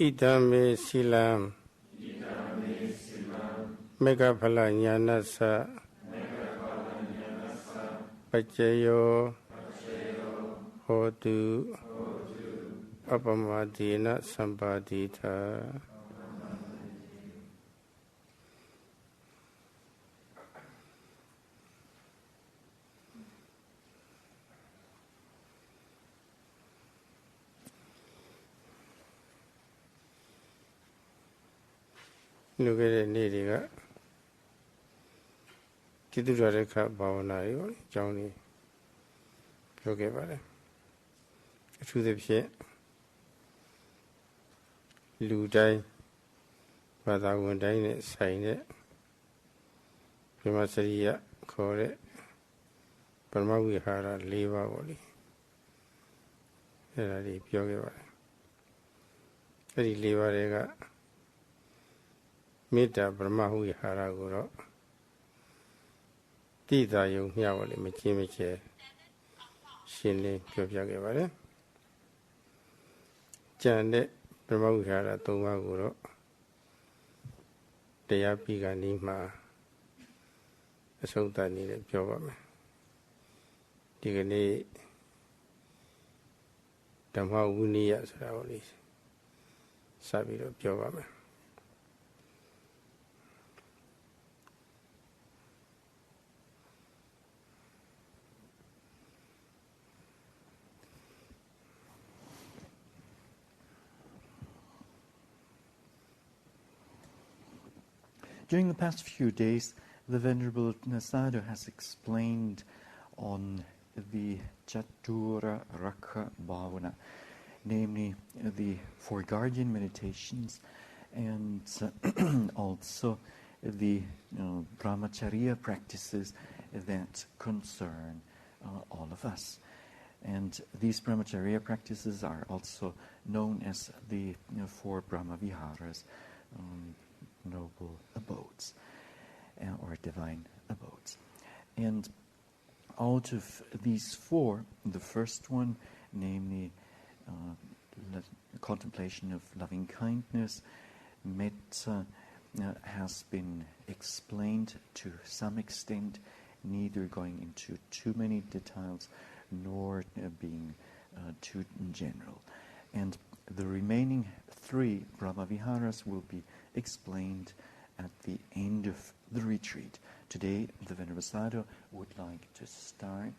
Idame silam Mega phala nyanasa Pachayo Hotu Apamadina Sampadita Look at it, Nidiga. Kituraka Bavana, Johnny. Look at it. To the pit. Ludai. But I won't dine it, sign it. Vimasaria, call it. But my we had a leave out. And I leave Yoga. I leave a Mita Brahma Hara Guru Tita Yung Yawali Michimiche Shinli Pyopyagavare Jande Brahma Hara Toma Guru Deyapiga Nima Sultani Pyovame Digani Dhamma Vinaya Sarawali Sabiro Pyovame. During the past few days, the Venerable Sayadaw has explained on the Chatura Rakha Bhavana, namely the four guardian meditations and also the brahmacharya practices that concern all of us. And these brahmacharya practices are also known as the four Brahma Viharas, noble abodes, or divine abodes. And out of these four, the first one, namely contemplation of loving kindness, metta, has been explained to some extent, neither going into too many details nor being too general. And the remaining three Brahmaviharas will be explained at the end of the retreat. Today, the Venerable Sayadaw would like to start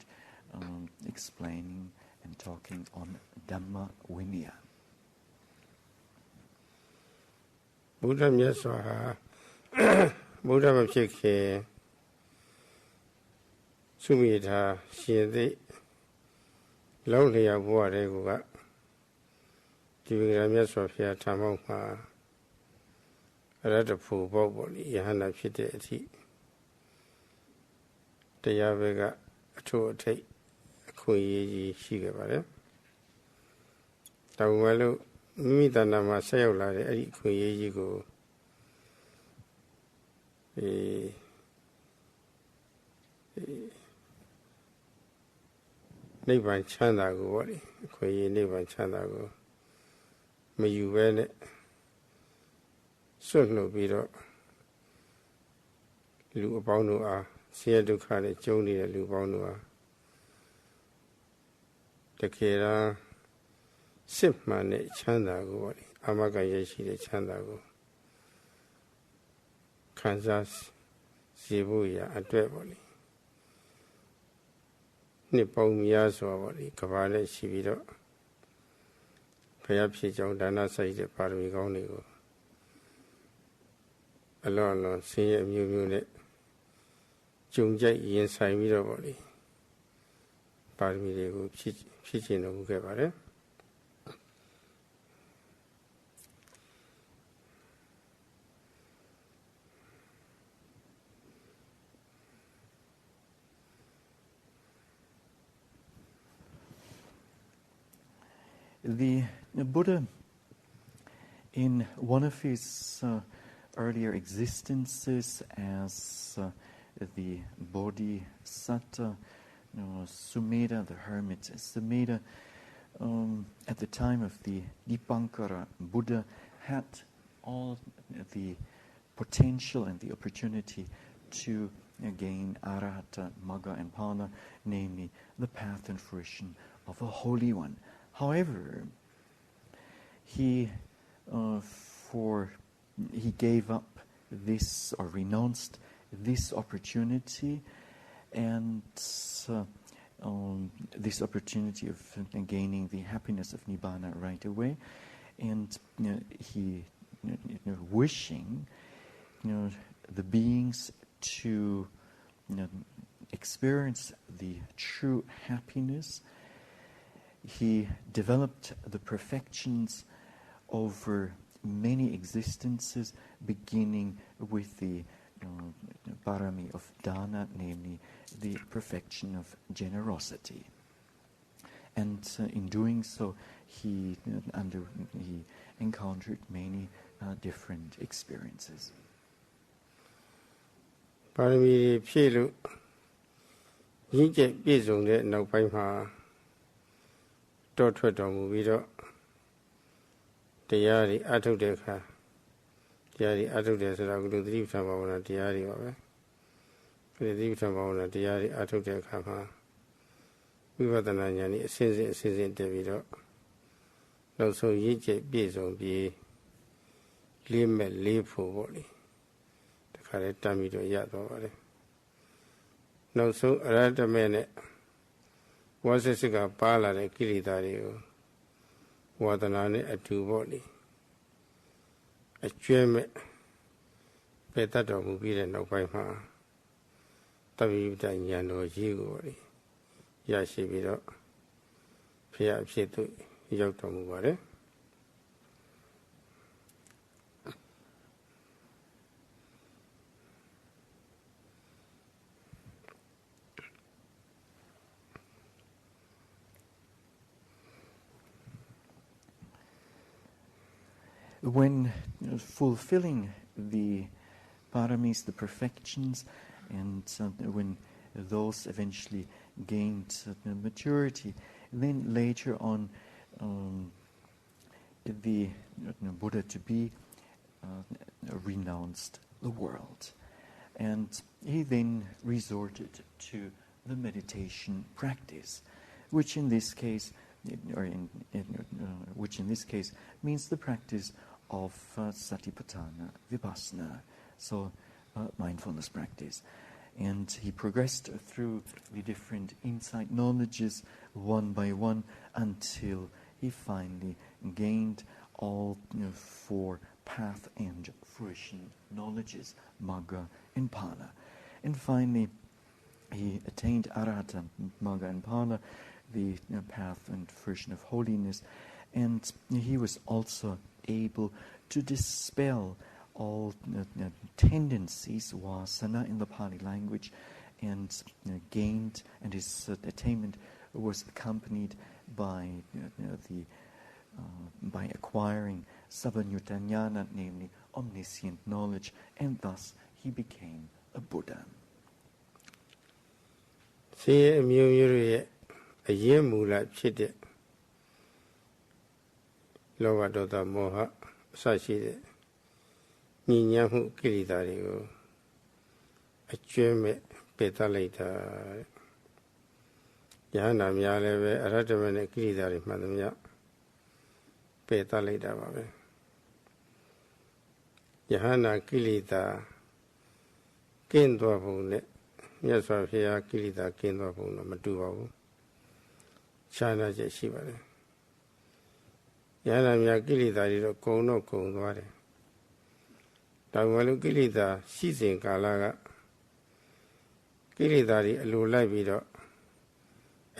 explaining and talking on Dhamma Vinaya. Buddha Myaswaha Buddha Mapikhe Sumita Shidi Lonely of Water Guga Giving Myaswafia Tamokma Ratapu Boboli Yahana Piti Tayavega to take Kuyi Shigabare Tawalo Mitanama Sayola Kuyi go Niban Chandago, Kuyi Niban Chandago. May you wear it. So no beat Lubonua, Sayadaw Joni Lubonua. The Kera Sipman Chandago, Amagayashi Chandago. Kansas Zibuya and Dweboli. Nippon Miyazo, Kavale Shivido. Perhaps he don't say the part of me going. Alone, see a new unit. Junjay inside me body. Part me they go pitching of Gavare. The Buddha, in one of his earlier existences as the Bodhisattva, Sumedha, the hermit Sumedha, at the time of the Dipankara Buddha, had all the potential and the opportunity to gain arahata, magga and pana, namely the path and fruition of a holy one. However, he gave up this or renounced this opportunity, and this opportunity of gaining the happiness of nibbana right away, and he wishing the beings to experience the true happiness. He developed the perfections over many existences, beginning with the parami of dana, namely the perfection of generosity. And in doing so, he encountered many different experiences. Paramiဖြည့်လို့ရင့်ကျက်ပြည့်စုံတဲ့နောက်ပိုင်းမှာတောထွက်တော်မူပြီးတော့တရားတွေအထုတ်တဲ့အခါတရားတွေအထုတ်တယ်ဆိုတာကသတိပဋ္ဌာန်ဘာဝနာတရားတွေပါပဲဒီသတိပဋ္ဌာန်ဘာဝနာတရားတွေအထုတ်တဲ့အခါမှာဝိပဿနာဉာဏ်ကြီးအစဉ်စဉ်တက်ပြီးတော့နောက်ဆုံးရင့်ကျက်ပြည့်စုံပြီးလေးမဲ့လေးဖို့ပေါ့လေတခါလဲတမ်းပြီးတော့ရသွားပါတယ်နောက်ဆုံးအရဟတမေနဲ့ဝါစစစ်ကပါလာတဲ့ကိလေသာတွေကိုဝါဒနာနဲ့အတူပေါ့လေအကျွဲမဲ့ပယ်တတ်တော်မူပြီးတဲ့နောက်ပိုင်းမှာတပိဋကဉာဏ်တော်ကြီးကိုပေါ့လေရရှိပြီးတော့ဖျားအဖြစ်သို့ရောက်တော်မူပါတယ်When fulfilling the paramis, the perfections, and when those eventually gained maturity, then later on the Buddha to be renounced the world. And he then resorted to the meditation practice, which in this case means the practice of Satipatthana, Vipassana, so mindfulness practice. And he progressed through the different insight knowledges one by one until he finally gained all four path and fruition knowledges, magga and pana. And finally, he attained arahata, magga and pana, the path and fruition of holiness, and he was also able to dispel all tendencies, vasana in the Pali language, and gained, and his attainment was accompanied by by acquiring sabanyutanyana, namely omniscient knowledge, and thus he became a Buddha. အရင်မူလဖြစ်တဲ့လောဘဒေါသမောဟအစရှိတဲ့ညီညာမှုကိလေသာတွေကိုအကျွဲမဲ့ပယ်တတ်လိုက်တာယဟန္တာများလည်းပဲအရဟတမေနဲ့ကိလေသာတွေမှန်သမျှပယ်တတ်လိုက်တာပါပဲယဟန္တာကိလေသာကင်းသွားပုံနဲ့မြတ်စွာဘုရားကိလေသာကင်းသွားပုံတော့မတူပါဘူးခြားနာချက်ရှိပါတယ်ယဟန္တာများကိလေသာတွေတော့ကုံသွားတယ်ဒါမှမဟုတ်ကိလေသာရှိစဉ်ကာလကကိလေသာတွေအလိုလိုက်ပြီးတော့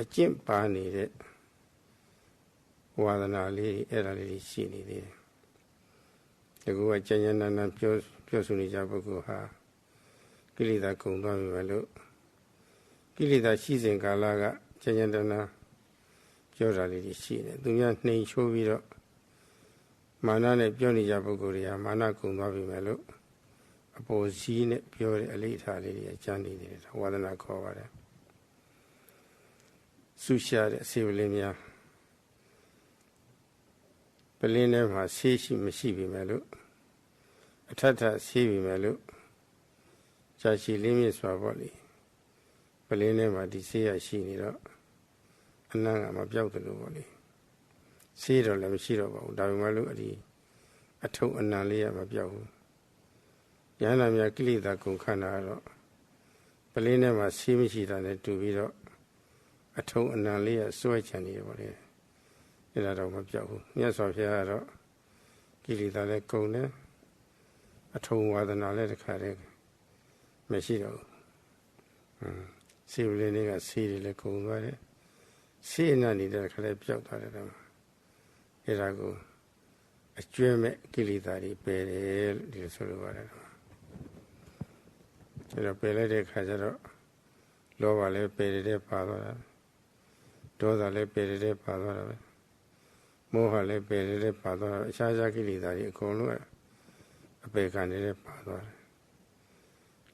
အကျင့်ပါနေတဲ့ဝါဒနာလေးအဲ့ဒါလေးရှိနေသေးတယ်ဒီကူကကျဉ်းကျဉ်းနာပြောဆိုနေကြပုဂ္ဂိုလ်ဟာကိလေသာကုံသွားပြီပဲလို့ကိလေသာရှိစဉ်ကာလကကျဉ်းကျဉ်းနာပြောတာလေးရှိတယ်သူများနှိမ်ချိုးပြီးတော့မာနနဲ့ပြောနေကြပုဂ္ဂိုလ်တွေဟာမာနကုံသွားပြီမယ်လို့အပေါ်စီးနဲ့ပြောတဲ့အလေးထားလေးတွေအကျဉ်းနေတယ်ဝါဒနာခေါ်ပါတယ်ဆုရှာတဲ့အစီအစဉ်များပ Pelene ma seshi mashibi melu. Atata sibi melu. Chachi limi swaboli. Pelene ma di seya shini ro. Ananga ma pyaut lu boli. Siro le mashiro ba. Dawi malu adi. Athau analiya ma pyaut. Yana mya kilita kung khana ro. Pelene ma simi shita ne tubi ro. Athau analiya suwai chani boli. Ila ro ma pyaut. Nya swabya ro. Kilita le kung ne. Athau wadana le khare. Mashiro. Sibling a city like Kungare. See none that collect out of them. Irago. A German Kilitari Pere, the Soluara. The Pele Hazaro. Lova le Pere de Padora. Doda le Pere de Padora. Moha le Pere de Padora. Shaja Kilitari Konua. A Pecan de Padora.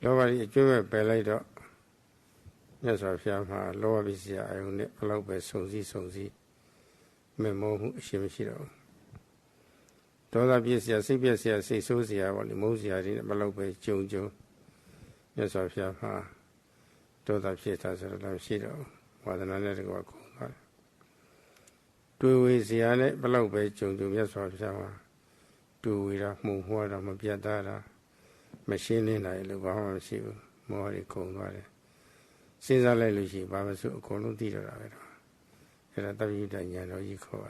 Lova the German Pele. Yes, I have a lower visit. I will not allow by Sozi, Memo Shimishiro. Toda Bisia, Sibia, say Sosia, or Limosia in below by Jojo. Yes, I have a Toda Pietas of Shiro, what another work. Two ways the other below by Jojo, yes, I have two wheeler, move water, Mabiadara, machine in I live on you, more cold water. Since I let Lucy, Baba so called Dira. Era Tabitaniano, call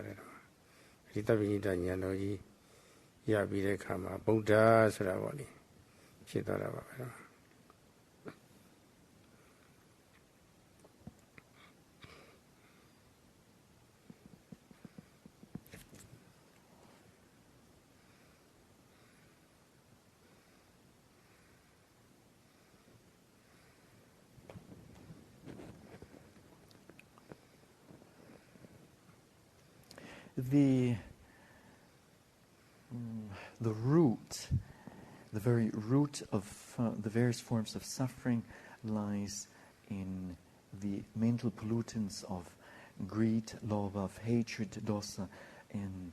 it. Tabitaniano, Yabi Kama, Buddha, Saravali. She thought about it. The root, the very root of the various forms of suffering lies in the mental pollutants of greed, love, hatred, dosa, and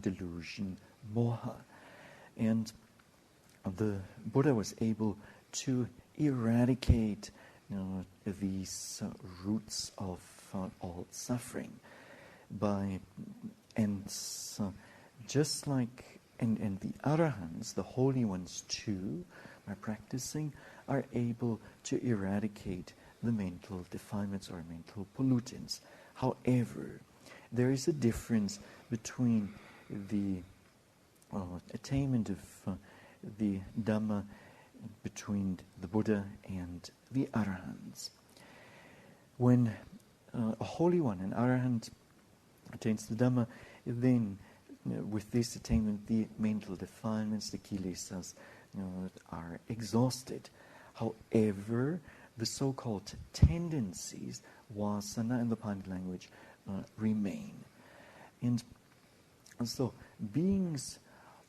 delusion, moha. And the Buddha was able to eradicate these roots of all suffering just like and the Arahants, the holy ones too, by practicing, are able to eradicate the mental defilements or mental pollutants. However, there is a difference between the attainment of the Dhamma between the Buddha and the Arahants. When a holy one, an Arahant, attains the Dhamma, then with this attainment the mental defilements, the kilesas, are exhausted. However, the so-called tendencies, vasana in the Pali language, remain. And so beings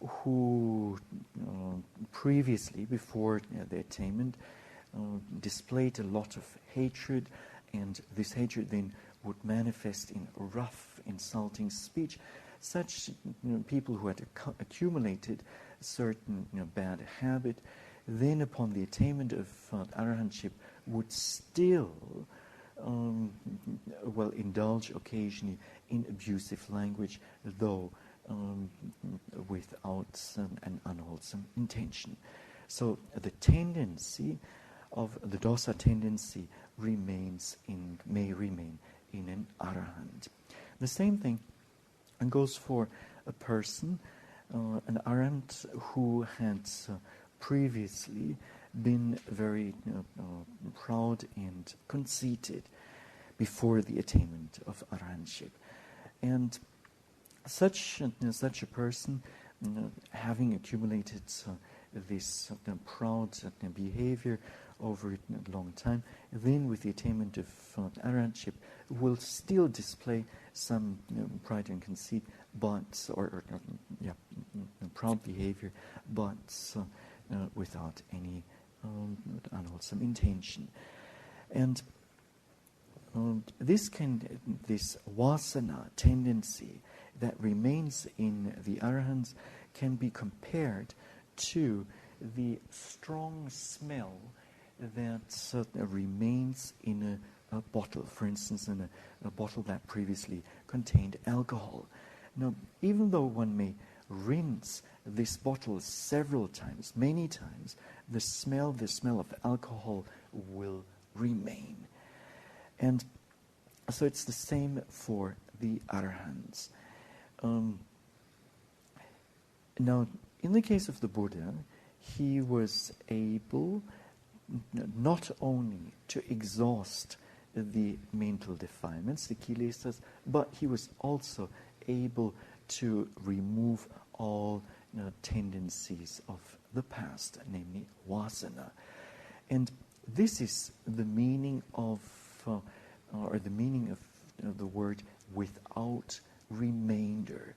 who previously, before the attainment, displayed a lot of hatred, and this hatred then would manifest in rough, insulting speech. Such people who had accumulated certain bad habit, then upon the attainment of arahantship, would still indulge occasionally in abusive language, though without an unwholesome intention. So the tendency of the dosa tendency may remain in an arahant. The same thing goes for a person, an arahant who had previously been very proud and conceited before the attainment of arahantship. And such a person, having accumulated this proud behavior over a long time, then with the attainment of arahantship will still display some pride and conceit, but proud behavior, but without any unwholesome intention. And this vasana tendency that remains in the arahants can be compared to the strong smell that remains in a bottle, for instance, in a bottle that previously contained alcohol. Now, even though one may rinse this bottle several times, many times, the smell of alcohol will remain. And so it's the same for the arahants. Now, in the case of the Buddha, he was able not only to exhaust the mental defilements, the kilesas, but he was also able to remove all tendencies of the past, namely vasana. And this is the meaning of, the word without remainder.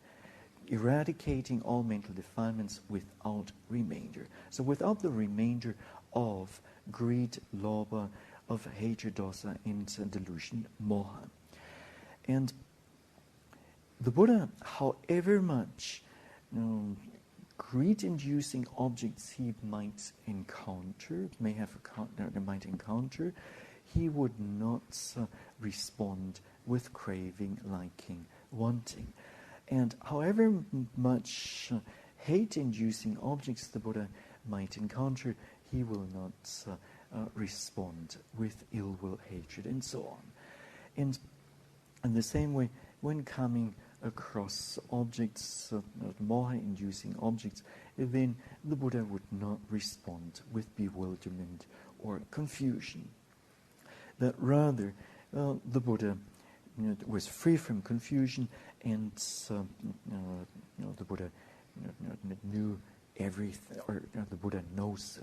Eradicating all mental defilements without remainder. So without the remainder of greed, lobha, of hatred, dosa, and delusion, moha. And the Buddha, however much greed-inducing objects he might encounter, he would not respond with craving, liking, wanting. And however much hate-inducing objects the Buddha might encounter, he will not respond with ill will, hatred, and so on. And in the same way, when coming across objects, moha-inducing objects, then the Buddha would not respond with bewilderment or confusion. That rather, the Buddha was free from confusion, and the Buddha knew everything, or the Buddha knows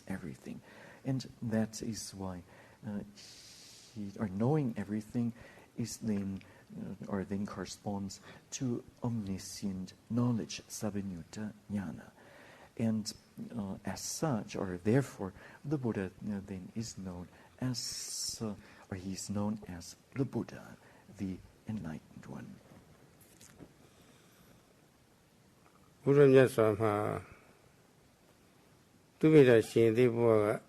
everything, and that is why knowing everything is then corresponds to omniscient knowledge, sabanyutta jnana, and as such, or therefore, the Buddha then is known as, or he is known as the Buddha, the enlightened one. Buddha Nyaswama Tuvida Shindi Boga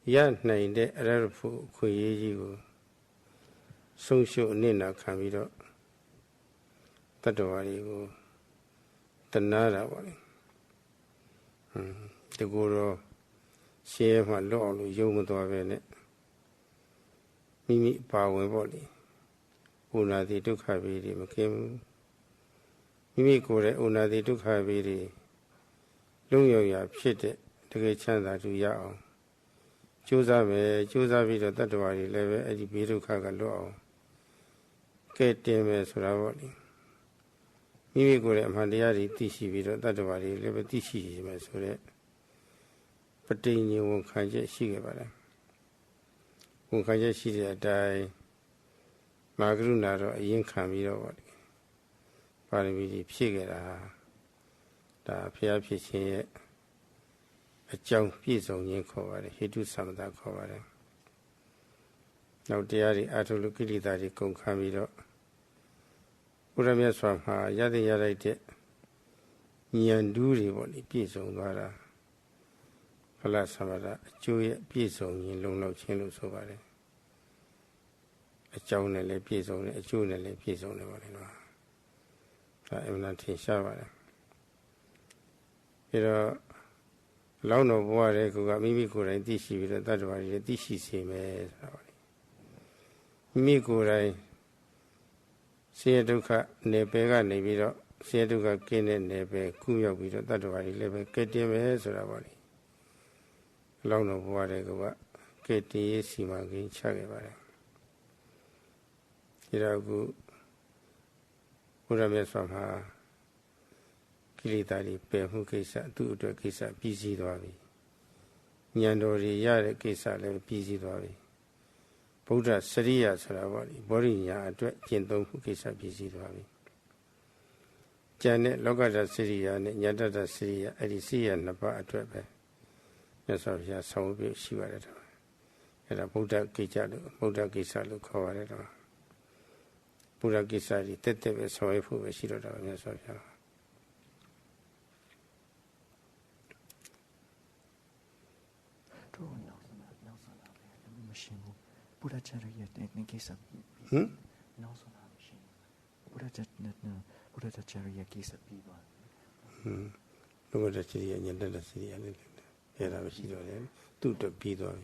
Yan de Arapu Kuyigu Sungshu Nina Kamido Tatawarigu Tanara Wali the Guru Shema Lolo Yomutovene Mimi Power Body Unadi Dukhabiri Makim Mimi Kure Unadi Dukhabiri Lungoya Pite the Chanda to Yao Josabe Vida Tatawari Leve Edi Biru Kagalo Get Deme Suravoli Mimi Kure Mandiari Tishi Vida Tatawari Leve Tishi Mesure Patini won't Kaja Shigabara. Won't Kaja Shida die Magrunaro, a yin Kamiro. Paramidi Pigera, the Pia Pichi, a junk piece on yin cover, he do some of that cover. Now, dearly, I to look at it that it can come it up. Uramias from her, Yadi Yarite, Yanduri, what it piece on Vara. Palasamada, Julia piece on yin long low chin looks over it. A journal piece on a journal piece on the one. I'm not in Shavara. Long of water who got me good and dishy with that one, the dishy same as me good. I see Duka Nebega Nebiro, see Duka Kene Nebe, Kuya with that one, 11 KTM as a body. Long of water go up, KT Simagin Chagavara. Iragu. Uramias from her Kilitari, Pehu Kisa, two to Kisa, PC Dwavi. Nyandori Yare Kisa, PC Dwavi. Buddha Saria Saravali, Borinya, Jendong Kisa, PC Dwavi. Janet Logada Syria, Yadada Syria, Edisia, Napa Atrepe. Yes, of your soul be Shiva. And a Buddha Kisa, Buddha Kisa, look over it. ဗုဒ္ဓကိစ္စကြီးတက်တက်ပဲဆောင်ရွက်ဖို့ပဲရှိတော့တာမြတ်စွာဘုရား Buddha Charya in case of also not machine. Buddha Charya case of people. Buddha Charya and the city and the other she do the people.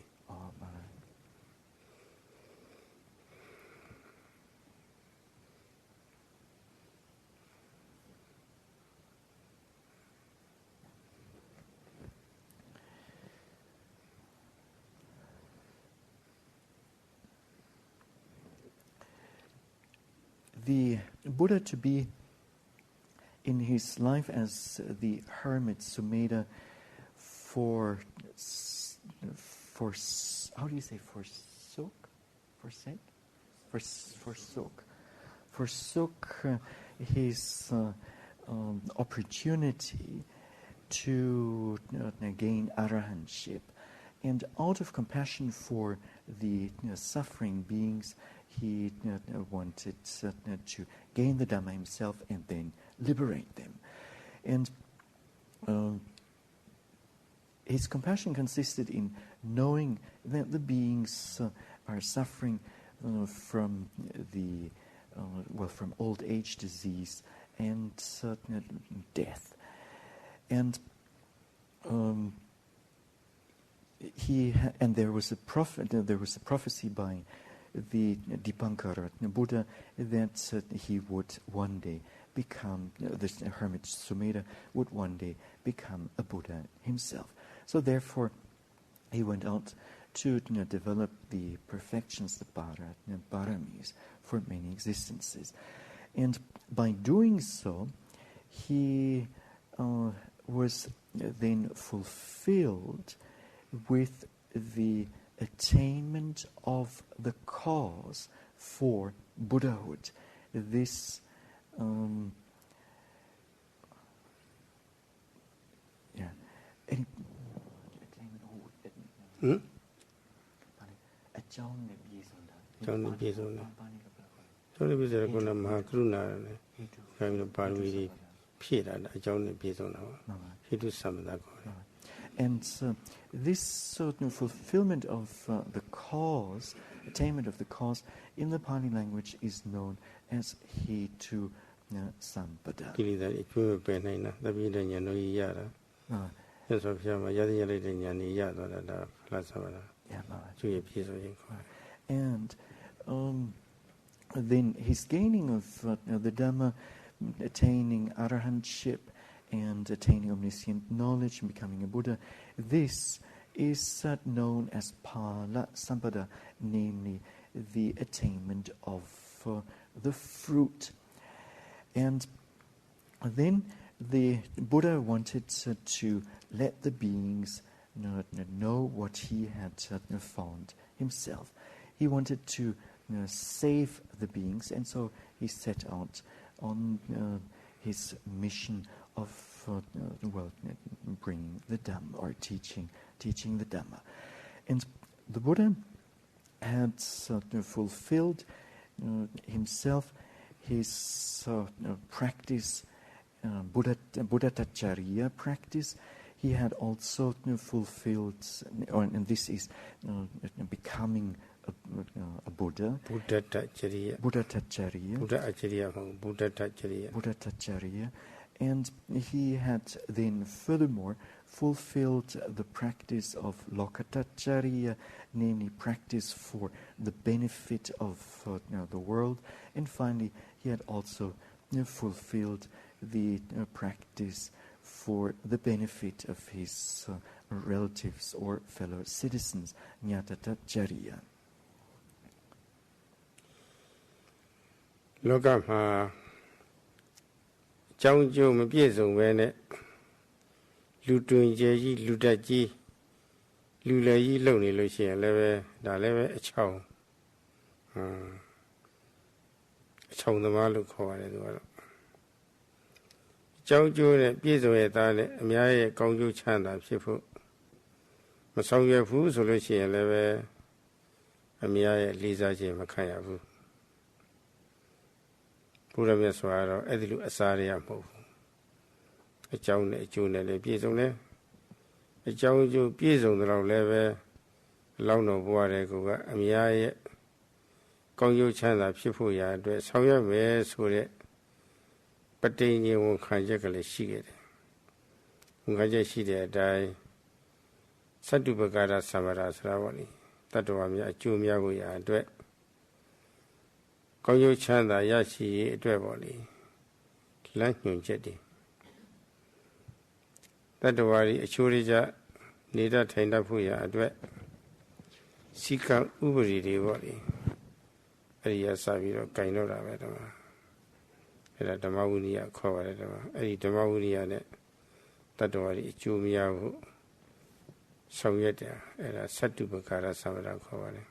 The Buddha to be in his life as the hermit Sumedha for how do you say forsook his opportunity to gain arahantship, and out of compassion for the suffering beings, he wanted to gain the Dhamma himself and then liberate them. And his compassion consisted in knowing that the beings are suffering from from old age, disease, and death. And there was a prophecy by the Dipankara Buddha that he would one day become, this hermit Sumedha would one day become a Buddha himself. So therefore, he went out to develop the perfections, the paramis, for many existences. And by doing so, he was then fulfilled with the attainment of the cause for Buddhahood. This And this fulfillment of the cause, attainment of the cause, in the Pali language is known as Hetu Sampada. And then his gaining of the Dhamma, attaining arahantship, and attaining omniscient knowledge and becoming a Buddha, this is known as Pala Sampada, namely the attainment of the fruit. And then the Buddha wanted to let the beings know what he had found himself. He wanted to save the beings, and so he set out on his mission of bringing the Dhamma, or teaching the Dhamma. And the Buddha had fulfilled himself his practice, Buddhatacharya practice. He had also fulfilled, and this is becoming a Buddha. Buddhatacharya. And he had then furthermore fulfilled the practice of Lokatacharya, namely practice for the benefit of the world. And finally, he had also fulfilled the practice for the benefit of his relatives or fellow citizens, Ñattatacharya. Lokama Chang Joe Mapizo Vene Lutun Jayi Lutaji Lulayi Lonely Lucia Leve Da Leve a chow. Chow the Malu Koa. Chang Joe Pizo Etale, Mia Kongu Chanda Shifu Masonga Fu Solucia Leve Amia Lisa J. Makayavu. ရားမြတ်စွာကတော့အဲ့ဒီလိုအစားရမဟုတ်ဘူးအကြောင်းနဲ့အကျိုးနဲ့လည်းပြည့်စုံတယ်အကြောင်းအကျိုးပြည့်စုံတော့လည်းပဲလောင်းတော်ဘုရားတဲ့ကိုကအများရဲ့ကောင်းကျိုးချမ်းသာဖြစ်ဖို့ရာအတွက်ဆောင်ရွက်မယ်ဆိုတဲ့ပဋိညာဉ်ဝန်ခံချက်ကလေးရှိခဲ့တယ်ဝန်ခံချက်ရှိတဲ့အတိုင်းသတ္တုပကာရသမ္မာရဆိုတာပေါ့လေတတ္တဝါများအကျိုးများဖို့ရာအတွက်ကောင်းကျိုးချမ်းသာရရှိရေးအတွက်ပေါ့လေလမ်းညွှန်ချက်တွေတတ္တဝါတွေအချိုးရကြနေတတ်ထိုင်တတ်ဖို့ရာအတွက်စီကံဥပဒေတွေပေါ့လေအဲ့ဒီရစပြီးတော့ဂင်တော့တာပဲဓမ္မအဲ့ဒါဓမ္မဝိနည်းခေါ်ပါတယ်ဓမ္မအဲ့ဒီဓမ္မဝိနည်းနဲ့တတ္တဝါတွေအကျိုးများဖို့ဆောင်ရွက်တယ်အဲ့ဒါသတ္တုပကာရသမ္မာရခေါ်ပါတယ်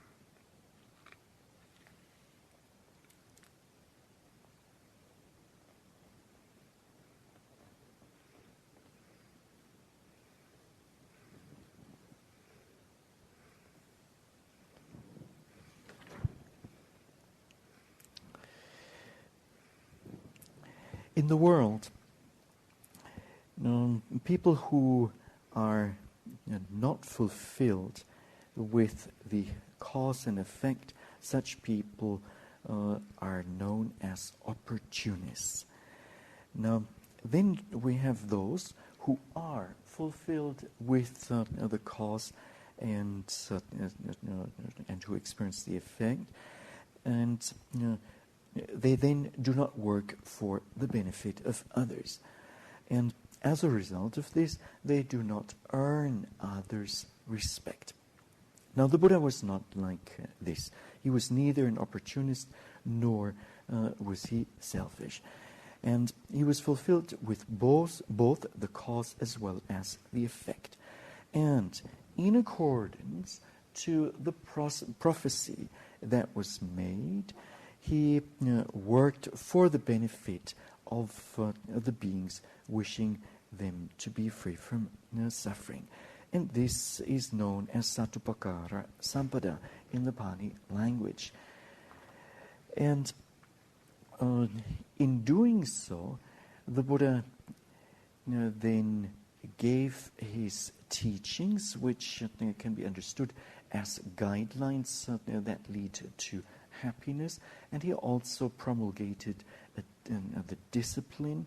In the world, people who are not fulfilled with the cause and effect, such people are known as opportunists. Now, then we have those who are fulfilled with the cause and who experience the effect, and they then do not work for the benefit of others. And as a result of this, they do not earn others' respect. Now, the Buddha was not like this. He was neither an opportunist nor was he selfish. And he was fulfilled with both the cause as well as the effect. And in accordance to the prophecy that was made, he worked for the benefit of the beings, wishing them to be free from suffering. And this is known as Satupakara Sampada in the Pali language. And in doing so, the Buddha then gave his teachings, which can be understood as guidelines that lead to happiness, and he also promulgated the discipline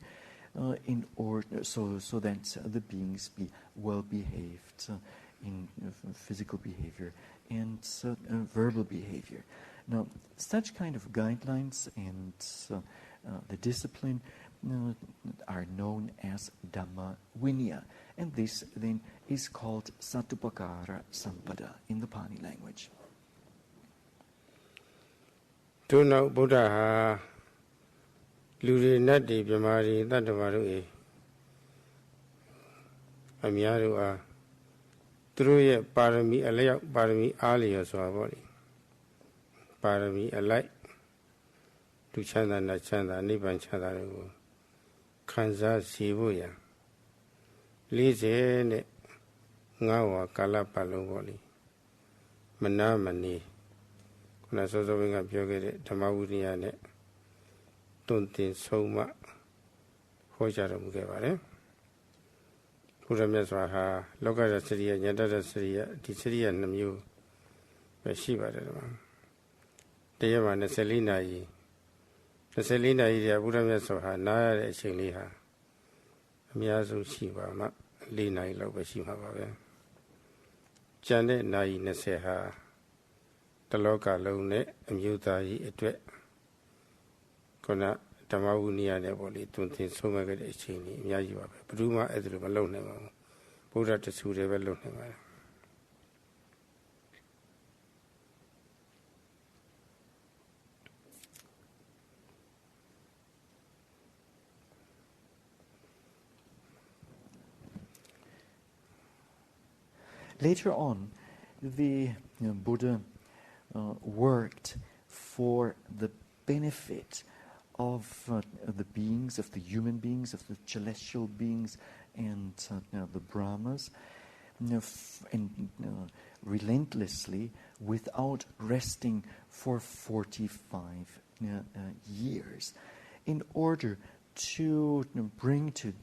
in order so that the beings be well behaved in physical behavior and verbal behavior. Now, such kind of guidelines and the discipline are known as Dhamma Vinaya, and this then is called Satupakara Sampada in the Pali language. တို့နောက်ဗုဒ္ဓဟာလူတွေနတ်တွေမြမာတွေတတ္တဝါတို့အများတို့အားသူတို့ရဲ့ပါရမီအလျောက်ပါရမီအားလျော်စွာပေါ့လေပါရမီအလိုက်ဒုချမ်းသာနတ်ချမ်းသာနိဗ္ဗာန်ချမ်းသာတွေကိုခံစားစီဖို့ရ40နဲ့9ဝါကာလပတ်လုံးပေါ့လေမနာမနေခုနစောစောကပြောခဲ့တဲ့ဓမ္မဝိနည်းနဲ့တွင်တင်ဆုံးမဟောကြားတော်မူခဲ့ပါတယ်ဘုရားမြတ်စွာဟာလောကရစရိယဉာဏတရစရိယဒီစရိယ2မျိုးပဲရှိပါတယ်ဒီမှာတရားမှာ24နာရီ24နာရီတည်းဘုရားမြတ်စွာဟာနားရတဲ့အချိန်လေးဟာအများဆုံးရှိပါမှ4နာရီလောက်ပဲရှိမှာပါပဲကျန်တဲ့နာရီ20ဟာတလောကလုံးနဲ့အမျိုးသားကြီးအတွက်ခုနဓမ္မဝိနည်းနဲ့ပေါ့လေတွင်တင်ဆုံးမခဲ့တဲ့အချိန်ကြီးအများကြီးပါပဲဘယ်သူမှအဲ့ဒါလိုမလုပ်နိုင်ပါဘူးဘုရားတဆူတွေပဲလုပ်နိုင်ပါတယ် Later on, the Buddha worked for the benefit of the beings, of the human beings, of the celestial beings, and the Brahmas, and relentlessly, without resting for 45 years. in order to bring to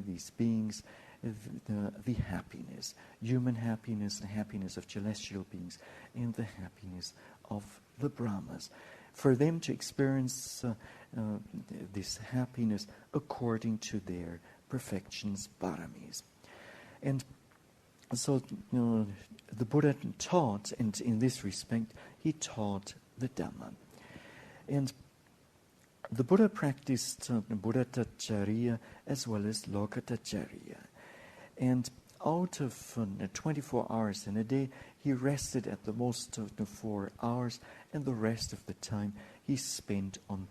these beings the happiness, human happiness, the happiness of celestial beings, and the happiness of the Brahmas, for them to experience this happiness according to their perfections, paramis. And so the Buddha taught, and in this respect, he taught the Dhamma. And the Buddha practiced Buddhatacharya as well as Lokatacharya. And out of 24 hours in a day, he rested at the most 4 hours, and the rest of the time he spent on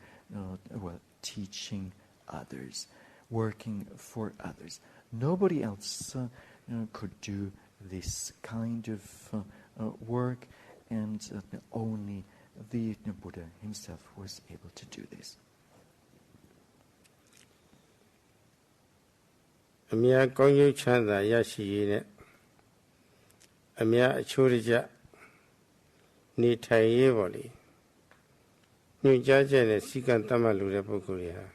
teaching others, working for others. Nobody else could do this kind of work, and only the Buddha himself was able to do this. အများကောင်းကျိုးချမ်းသာရရှိရေးနဲ့အများအချိုးရကြနေထိုင်ရေးပေါ့လေညွှန်ကြားချက်နဲ့စီကံတတ်မှတ်လို့တဲ့ပုဂ္ဂိုလ်တွေဟာ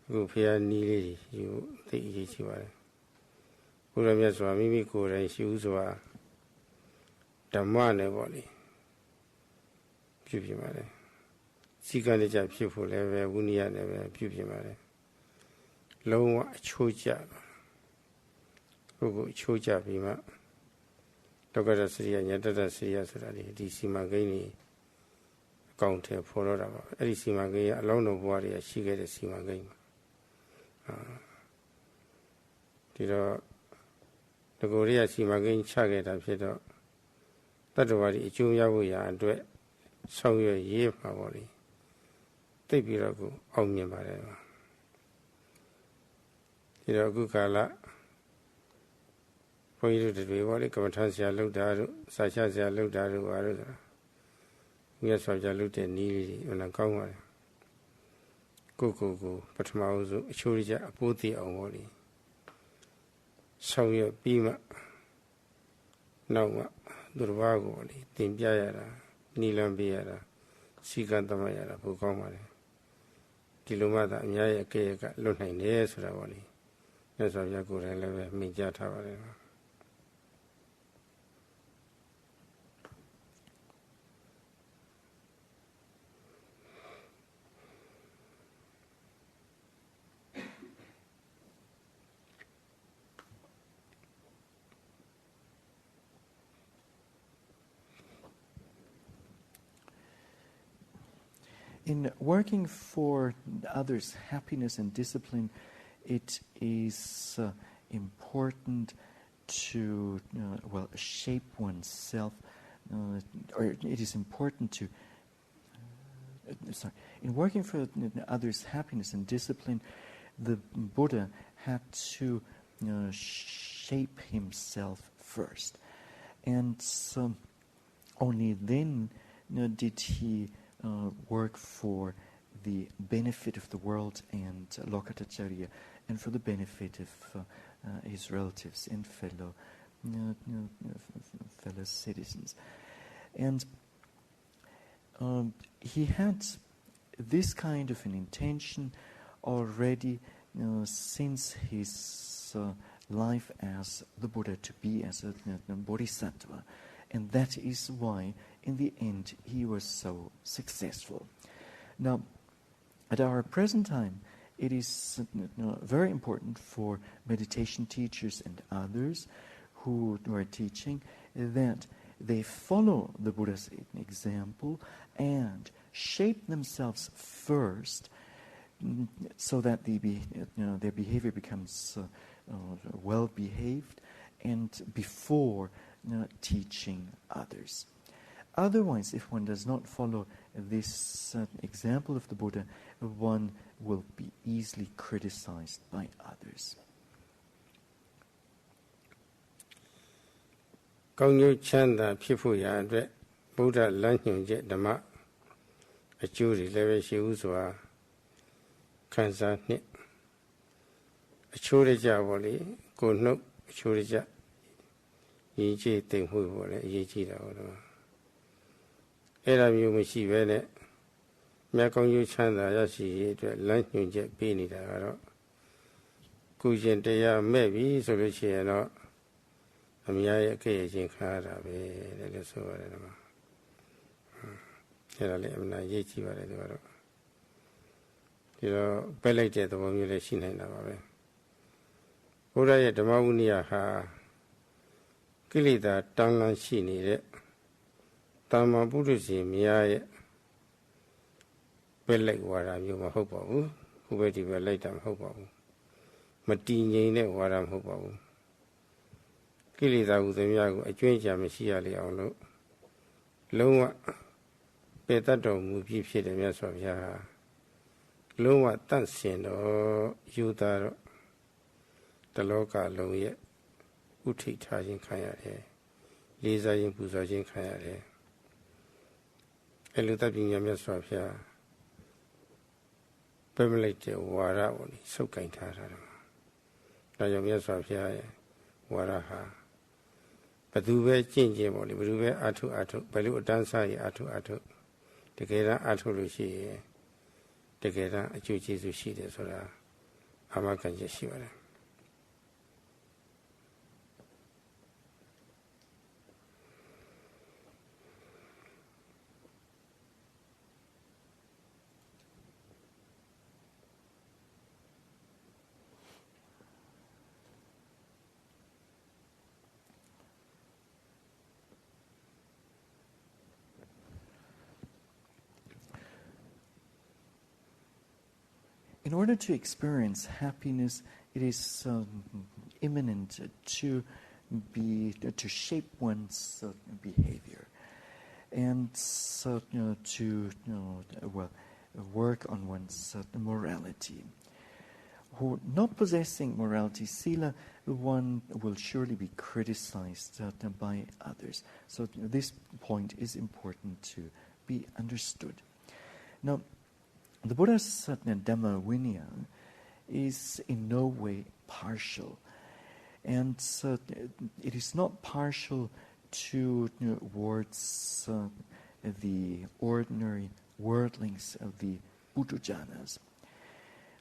အခုဖျားနီးလေးယူသိအရေးကြီးပါတယ်ဘုရားမြတ်စွာမိမိကိုယ်တိုင်ရှိဥစွာဓမ္မနဲ့ပေါ့လေပြုပြင်ပါတယ်စီကံကြဖြစ်ဖို့လည်းပဲဝိနည်းနဲ့ပဲပြုပြင်ပါတယ်လုံးဝအချိုးကျပုဂ္ဂိုလ်အချိုးကျပြီးမှဒုက္ခရစရိယညတတစရိယဆိုတာဒီစီမံကိန်းကြီးအကောင့်ထဲဖော်တော့တာပါအဲ့ဒီစီမံကိန်းကအလောင်းတော်ဘဝတွေရှိခဲ့တဲ့စီမံကိန်းပါဒီတော့တကူရိယစီမံကိန်းချခဲ့တာဖြစ်တော့တတ္တဝါတွေအကျိုးရဖို့ရာအတွက်ဆောင်ရွက်ရေးမှာပေါ့လေသိပြီးတော့ကိုအောင်မြင်ပါတယ်ဒီတော့အခုကာလဘုန်းကြီးတို့တွေပေါ့လေကမ္မထဆရာလှုပ်တာတို့စာချဆရာလှုပ်တာတို့ပါလို့ဆိုတာမြတ်စွာဘုရားလှုပ်တဲ့နည်းလေးတွေဟိုကောင်းပါတယ်ကိုပထမဦးဆုံးအချိုးရအပိုးသိအောင်ပေါ့လေဆောင်ရွက်ပြီးမှနောက်မှသူတစ်ပါးကိုလေတင်ပြရတာနီလံပေးရတာစီကံတမရတာဘုကောင်းပါတယ်ဒီလိုမှသာအများရဲ့အကဲကလွတ်နိုင်တယ်ဆိုတာပေါ့လေမြတ်စွာဘုရားကိုယ်တိုင်လည်းပဲမိန့်ကြားထားပါတယ် In working for others' happiness and discipline, it is important to shape oneself, or it is important to. In working for others' happiness and discipline, the Buddha had to shape himself first, and only then did he work for the benefit of the world and Lokatacharya, and for the benefit of his relatives and fellow citizens. And he had this kind of an intention already since his life as the Buddha, to be as a bodhisattva. And that is why, in the end, he was so successful. Now, at our present time, it is very important for meditation teachers and others who are teaching that they follow the Buddha's example and shape themselves first, so that their behavior becomes well-behaved, and before teaching others. Otherwise, if one does not follow this example of the Buddha, one will be easily criticized by others. ကောင်းကျိုးချမ်းသာဖြစ်ဖို့ရာအတွက်ဗုဒ္ဓလမ်းညွှန်ချက်ဓမ္မအကျိုးတွေလည်းပဲရှိဦးစွာခံစားနှစ်အချိုးရကြပေါ့လေကိုနှုတ်အချိုးရကြရည်ကြည်သိမ့်မှုပေါ့လေအရေးကြီးတာပေါ့နော်အဲ့ဒါမျိုးမရှိဘဲနဲ့ မြတ်ကောင်းကျိုးချမ်းသာရရှိရေးအတွက်လမ်းညွှန်ချက်ပေးနေတာကတော့ကုရှင်တရားမဲ့ပြီဆိုလို့ရှိရင်တော့အများရဲ့အကြည့်အချင်းခါရတာပဲတဲ့လို့ဆိုရတယ်ကွာအဲ့ဒါလေးအမှန်ရေးကြည့်ပါတယ်သူကတော့ဒီတော့ပယ်လိုက်တဲ့သဘောမျိုးလေးရှိနေတာပါပဲဘုရားရဲ့ဓမ္မဝိနည်းဟာကိလေသာတန်လန်းရှိနေတဲ့တာမန်ပုရိသေများရဲ့ပယ်လိုက်ဝါဒမျိုးမဟုတ်ပါဘူးဟိုဘက်ဒီဘက်လိုက်တာမဟုတ်ပါဘူးမတည်ငြိမ်တဲ့ဝါဒမဟုတ်ပါဘူးကိလေသာဟုသမျှကိုအကျွင့်ကြမရှိရလေအောင်လို့လုံးဝပယ်တတ်တော်မူပြီးဖြစ်တယ်မြတ်စွာဘုရားဟာလုံးဝတန့်စင်တော့ယူသားတော့တလောကလုံးရဲ့ဥထိတ်ထားခြင်းခံရတယ်လေးစားခြင်းပူဇော်ခြင်းခံရတယ်အဲ့လိုတပ်ပညာမြတ်စွာဘုရားပြမလိုက်တဲ့ဝါဒကိုစုပ်ကင်ထားတာဒါကြောင့်မြတ်စွာဘုရားရဲ့ဝါဒဟာဘယ်သူပဲကျင့်ခြင်းပေါ့လေဘယ်သူပဲအာထုဘယ်လိုအတန်းစားရအာထုတကယ်တော့အာထုလို့ရှိရင်တကယ်တော့အကျိုးကျေးဇူးရှိတယ်ဆိုတာအာမခံချက်ရှိပါတယ်In order to experience happiness, it is imminent to shape one's behavior and to work on one's morality. Who not possessing morality, sila, one will surely be criticized by others. So this point is important to be understood. Now, the Buddha's Dhamma Vinaya is in no way partial, and it is not partial towards the ordinary worldlings of the Buddhajanas.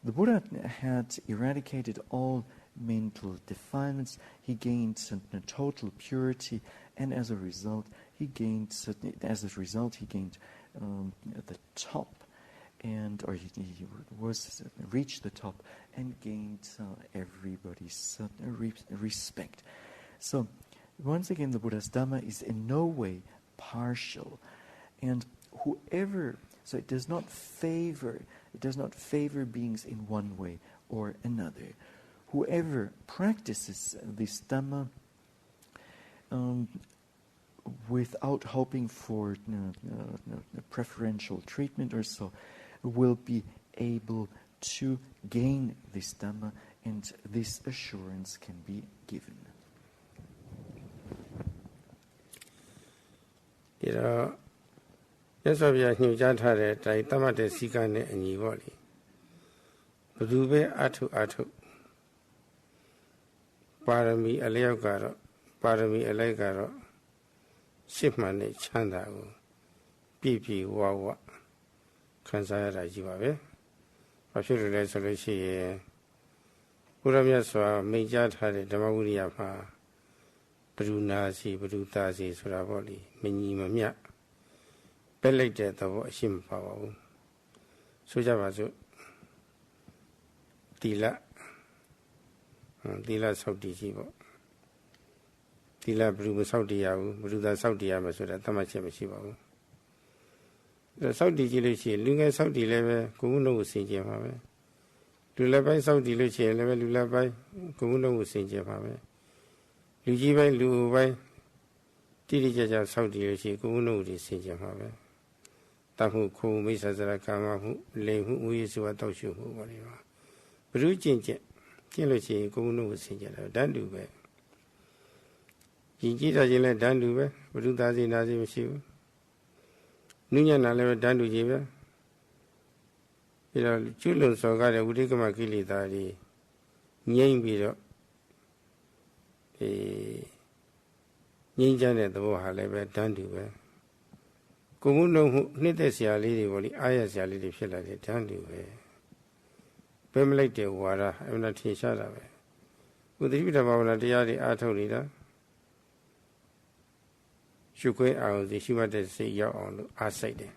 The Buddha had eradicated all mental defilements. He gained total purity, and as a result, he gained the top. Or he reached the top and gained everybody's respect. So once again, the Buddha's Dhamma is in no way partial, and so it does not favor beings in one way or another. Whoever practices this Dhamma without hoping for preferential treatment or so, will be able to gain this Dhamma, and this assurance can be given. ဒီတော့မြတ်စွာဘုရားညွှန်ကြားထားတဲ့အတိုင်းတမတ်တဲ့စည်းကမ်းနဲ့အညီပေါ့လေဘယ်သူပဲအထုပါရမီအလျောက်ကတော့ပါရမီအလိုက်ကတော့ရှစ်မှန်တဲ့ချမ်းသာကိုပြည့်ဝခံစားရတာကြီးပါပဲ။ဘာဖြစ်လို့လဲဆိုလို့ရှိရင်ဘုရားမြတ်စွာမိန့်ကြားထားတဲ့ဓမ္မဝိနည်းမှာဘဒုနာစီဘဒုတာစီဆိုတာပေါ့လေမညီမမျှပက်လိုက်တဲ့သဘောအရှိမပါပါဘူး။ဆိုကြပါစို့သီလဆောက်တည်ကြီးပေါ့သီလဘဒုမဆောက်တည်ရဘူးဘဒုသာဆောက်တည်ရမယ်ဆိုတာသတ်မှတ်ချက်မရှိပါဘူးဆောက်တည်ကြည့်လို့ရှိရင်လူငယ်ဆောက်တည်လည်းပဲကိုယ်ကုနှုတ်ကိုဆင်ခြင်ပါပဲလူလက်ပိုင်းဆောက်တည်လို့ရှိရင်လည်းပဲလူလက်ပိုင်းကိုယ်ကုနှုတ်ကိုဆင်ခြင်ပါပဲလူကြီးပိုင်းလူပိုင်းတိတိကျကျဆောက်တည်လို့ရှိရင်ကိုယ်ကုနှုတ်ကိုဆင်ခြင်ပါပဲတမှုခုမိစ္ဆာစရကာမမှုလိမ်မှုဥယျာဉ်စွာတောက်ရှုမှုပါလေပါဘုရုကျင့်လို့ရှိရင်ကိုယ်ကုနှုတ်ကိုဆင်ခြင်တယ်တန်းတူပဲကြည်တာချင်းလည်းတန်းတူပဲဘုရုသားစီနာစီမရှိဘူးနုညံ့တာလည်းတန်းတူကြီးပဲပြီးတော့ကျွလွန်စော်ကားတဲ့ဝိတိကမကိလေသာတွေငြိမ့်ပြီးတော့ငြိမ့်ချမ်းတဲ့သဘောဟာလည်းပဲတန်းတူပဲ Kumu no nite siali boli aya siali di fila di tandu be. Pemlek de wara emna tinshara be. Udripita bhavana tiyari atho nida. Shukwe ao di shimate se yao on asai de.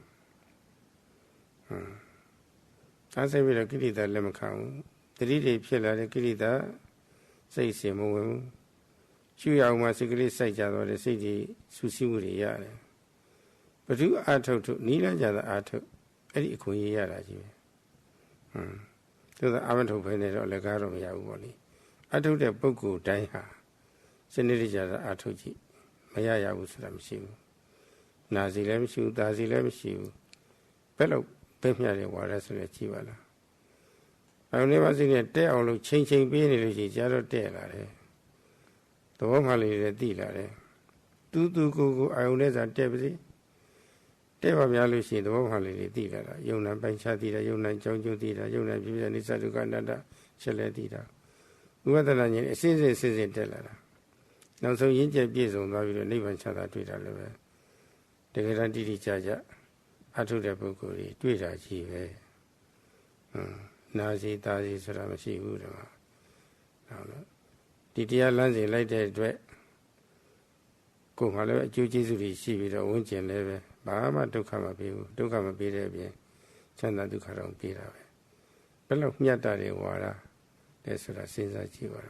Asai bila kirita lemakang. Tiri de fila de kirita say se mo. Shu yao ma sikili say jado de say di susiwuri yare. But you atho to nila jada atho. Edi kunyi yara jive. To the avanto pene or legaro yauboli. Atho de boku daiha. Seneri jada atho ji. Maya Usram Shiv. Nazilem Shiv, Dazilem Shiv. Fellow Pemia was a chivala. I never seen a tail of changing being Jaro Taylor. The woman is a dealer. Do go, I will never deputy. Teva Yalushi, the woman is a dealer. Yuna Banchadida, Yuna Jonjo Dida, Yuna Vivianisa Uganda, Shaladida. Whether I say teller. Now, so you just be on the neighbor chata Twitter level. The guarantee charger, I told the book, Twitter, chief. Nazi, Tazi, Saramashi, Udama. Did you land like that? Dwet? Go, however, Juji receive it a winch and level. Bahama to come a bill, do come a bit of it. Chanda do cut on Peter. Bellow Miata, water. That's what I say that you are.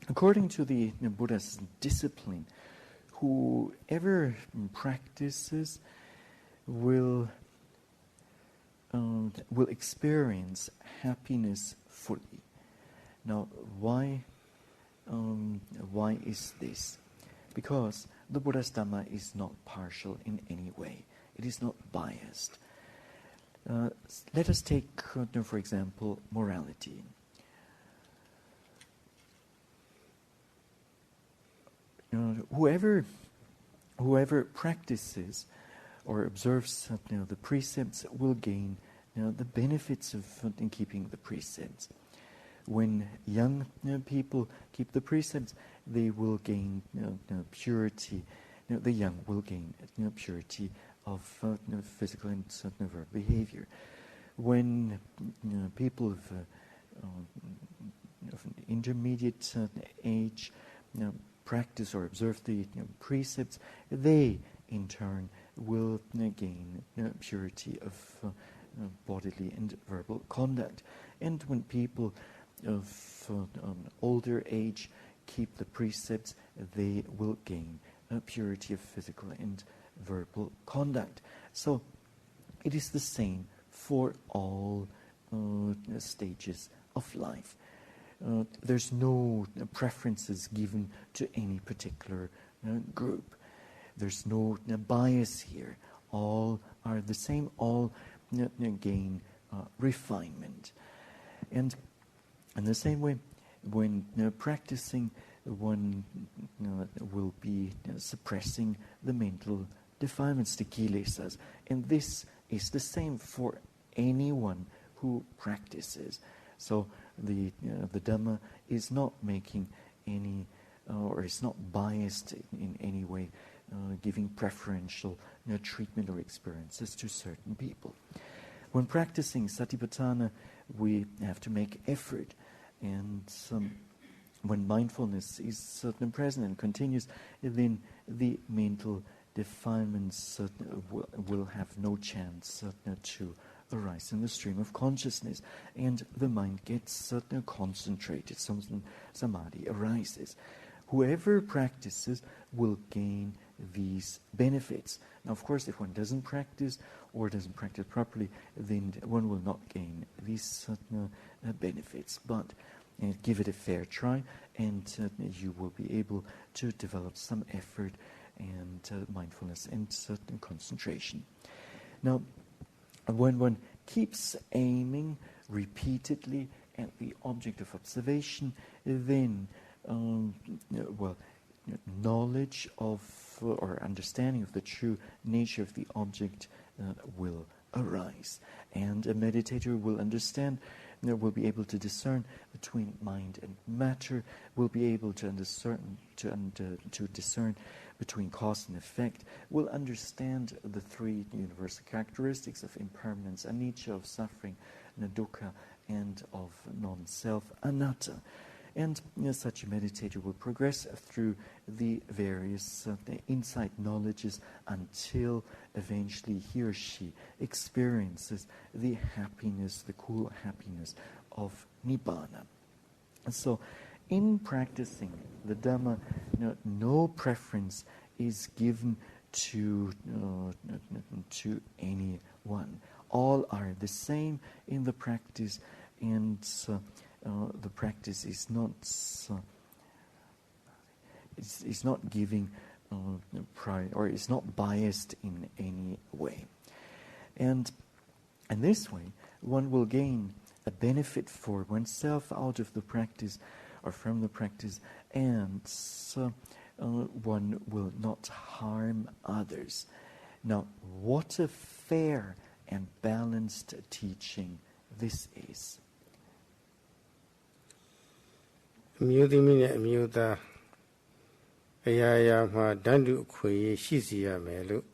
According to the Buddha's discipline, whoever practices will experience happiness fully. Now, why is this? Because the Buddha's Dhamma is not partial in any way. It is not biased. Let us take, for example, morality. Whoever practices or observes the precepts will gain the benefits of in keeping the precepts. When young people keep the precepts, they will gain purity. The young will gain purity of physical and verbal behavior. When people of an intermediate age practice or observe the precepts, they in turn will gain purity of bodily and verbal conduct. And when people of older age keep the precepts, they will gain purity of physical and verbal conduct. So it is the same for all stages of life. There's no preferences given to any particular group. There's no bias here. All are the same. All gain refinement. And in the same way, when practicing, one will be suppressing the mental defilements, the kilesas. And this is the same for anyone who practices. So the Dhamma is not making any, or is not biased in any way, giving preferential treatment or experiences to certain people. When practicing Satipatthana, we have to make effort, and when mindfulness is present and continuous, then the mental defilements will have no chance to arise in the stream of consciousness, and the mind gets concentrated, samadhi arises. Whoever practices will gain these benefits. Now, of course, if one doesn't practice or doesn't practice properly, then one will not gain these benefits. But give it a fair try, and you will be able to develop some effort and mindfulness and certain concentration. Now, when one keeps aiming repeatedly at the object of observation, then knowledge of or understanding of the true nature of the object will arise, and a meditator will understand, will be able to discern between mind and matter, will be able to discern between cause and effect, will understand the three universal characteristics of impermanence, anicca, of suffering, dukkha, and of non-self, anatta. And such a meditator will progress through the various insight knowledges until eventually he or she experiences the happiness, the cool happiness of Nibbana. So in practicing the Dhamma, no preference is given to anyone. All are the same in the practice, and the practice is not giving or is not biased in any way. And in this way, one will gain a benefit for oneself out of the practice or from the practice, and one will not harm others. Now, what a fair and balanced teaching this is. အမျိုးသမီးနဲ့အမျိုးသားအရာရာမှာတန်းတူအခွင့်အရေးရှိစီရမယ်လို့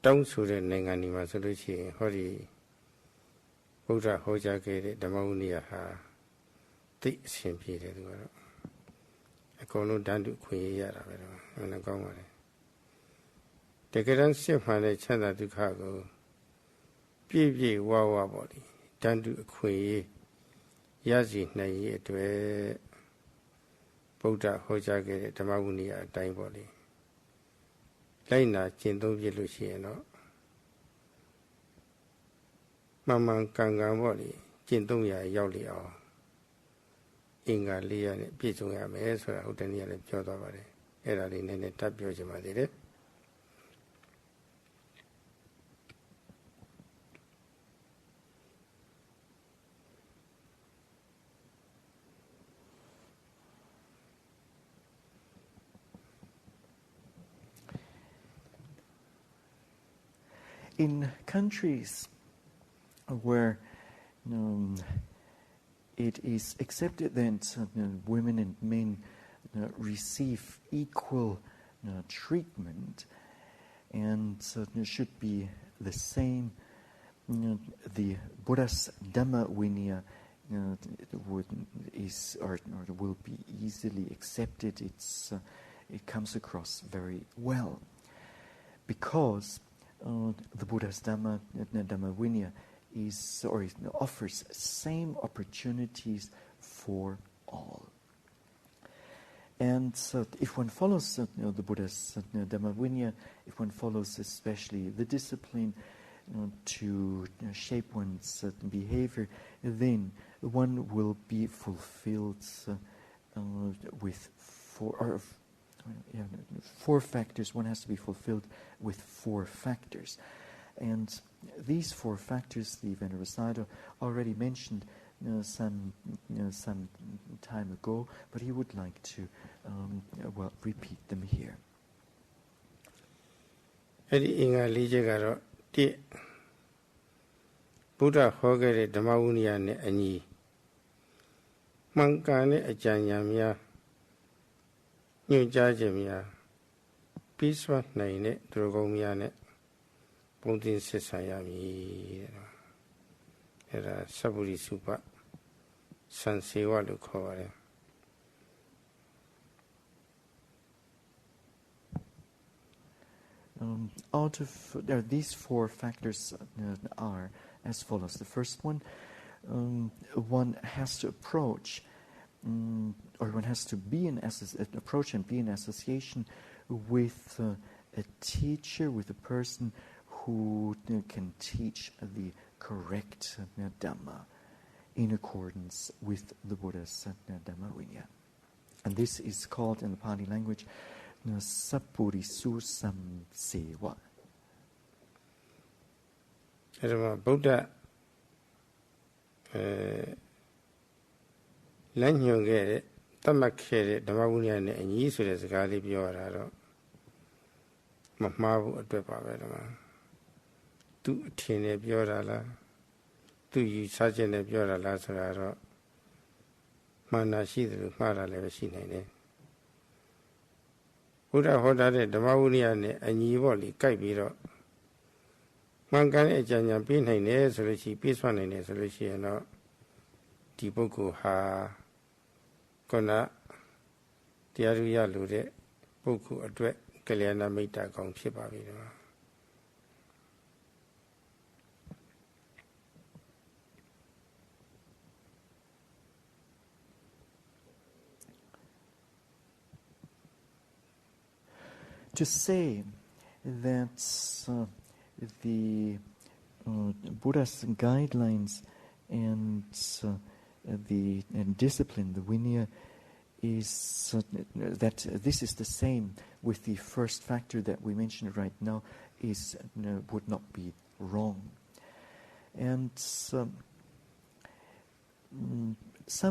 တောင်းဆိုတဲ့နိုင်ငံတွေမှာဆိုလို့ရှိရင်ဟောဒီဗုဒ္ဓဟောကြားခဲ့တဲ့ဓမ္မဝိနည်းဟာသိအဆင်ပြေတယ်သူကတော့အကုန်လုံးတန်းတူအခွင့်အရေးရတာပဲတော့အဲ့ဒါကောင်းပါလေတကယ်တမ်းစစ်မှန်တဲ့ချမ်းသာဒုက္ခကိုပြည့်ပြည့်ဝဝပေါ့လေတန်းတူအခွင့်အရေးရစီနိုင်ရေးအတွက်ဗုဒ္ဓဟောကြားခဲ့တဲ့ဓမ္မဝိနည်းအတိုင်းပေါ့လေလိုက်နာကျင့်သုံးပြလို့ရှိရင်တော့မှန်မှန်ကန်ကန်ပေါ့လေကျင့်သုံးရရောက်လေအောင်အင်္ဂါ၄ရနဲ့ပြည့်စုံရမယ်ဆိုတာဟုတ်တယ်နည်းလည်းပြောသွားပါတယ်အဲ့ဒါလေးနည်းနည်းတပ်ပြောချင်ပါသေးတယ်In countries where it is accepted that women and men receive equal treatment and should be the same, the Buddha's Dhamma Vinaya will be easily accepted. It comes across very well because the Buddha's Dhamma Vinaya offers same opportunities for all. And if one follows the Buddha's Dhamma Vinaya, if one follows especially the discipline to shape one's behavior, then one will be fulfilled with four factors. One has to be fulfilled with four factors. And these four factors, the Venerable Sayadaw already mentioned some time ago, but he would like to repeat them here. အဲ့ဒီအင်္ဂါ၄ချက်ကတော့တစ်ဗုဒ္ဓဟောခဲ့တဲ့ဓမ္မဝိနည်းနဲ့အညီမှန်ကန်တဲ့အကြံဉာဏ်များညွှန်ကြားခြင်းများပြီးစွမ်းနိုင်တဲ့သူတော်ကောင်းများနဲ့ပုံသင်ဆက်ဆံရမည်တဲ့အဲ့ဒါသဗ္ဗုရိစုပစံစေဝလို့ခေါ်ပါတယ် Out of these four factors are as follows. The first one, one has to approach, or one has to be approach and be in association with a teacher, with a person who can teach the correct Dhamma in accordance with the Buddha's Dhamma Vinaya. And this is called in the Pali language Sappurisu Samsewa. Buddha Lanyon Tamakere, Dhamma and Yisu as a Gali Biorado Mahmabu at Pepavadama. Tu Tine Biorala, tu you Sajan a Biora Lazaro Manashi the Mara Levesine. Buddha Hodade, Dhamma and Yivoli, Kaibiro. Mangan Ejanya Bin Hine, Solushi, Peace one in a solution, Tibuku Ha. Kona Tiaruya Lude, Buku Adwet, Kaliana Mita Gong Shibavi. To say that the Buddha's guidelines and the discipline, the Vinaya, is that this is the same with the first factor that we mentioned right now is would not be wrong. And some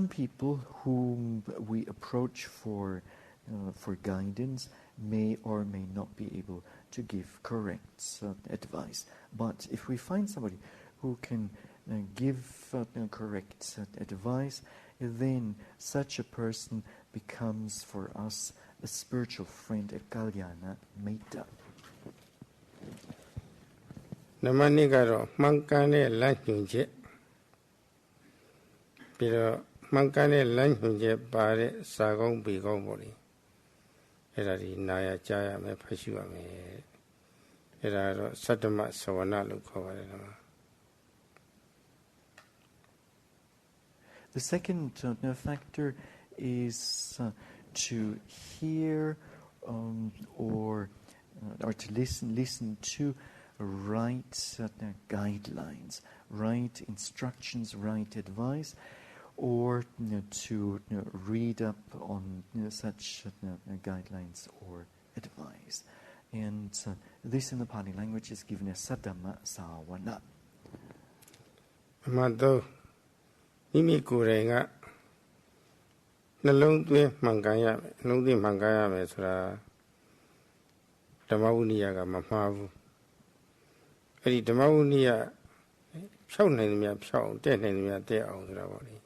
people whom we approach for guidance may or may not be able to give correct advice. But if we find somebody who can give correct advice, then such a person becomes for us a spiritual friend, a kalyana metta. Namanigaro Mankane Lanjunje Pero Mankane Lanjunje Bare Sagong Bigong Bori Erari Naya Jaya Me Pashua Me Eraro Satama Sawana Lukovarama. The second factor is to hear or to listen to right guidelines, right instructions, right advice, or to read up on such guidelines or advice. And this in the Pali language is given as Dhamma Sawana. Amado Mimi Kurenga Nalong Dwe Mangaya, Nodi Mangaya Mesra Dhamma Mamavu. Eri Dhamma Shaun Nemia Shaun, Ten Nemia Dea on the body.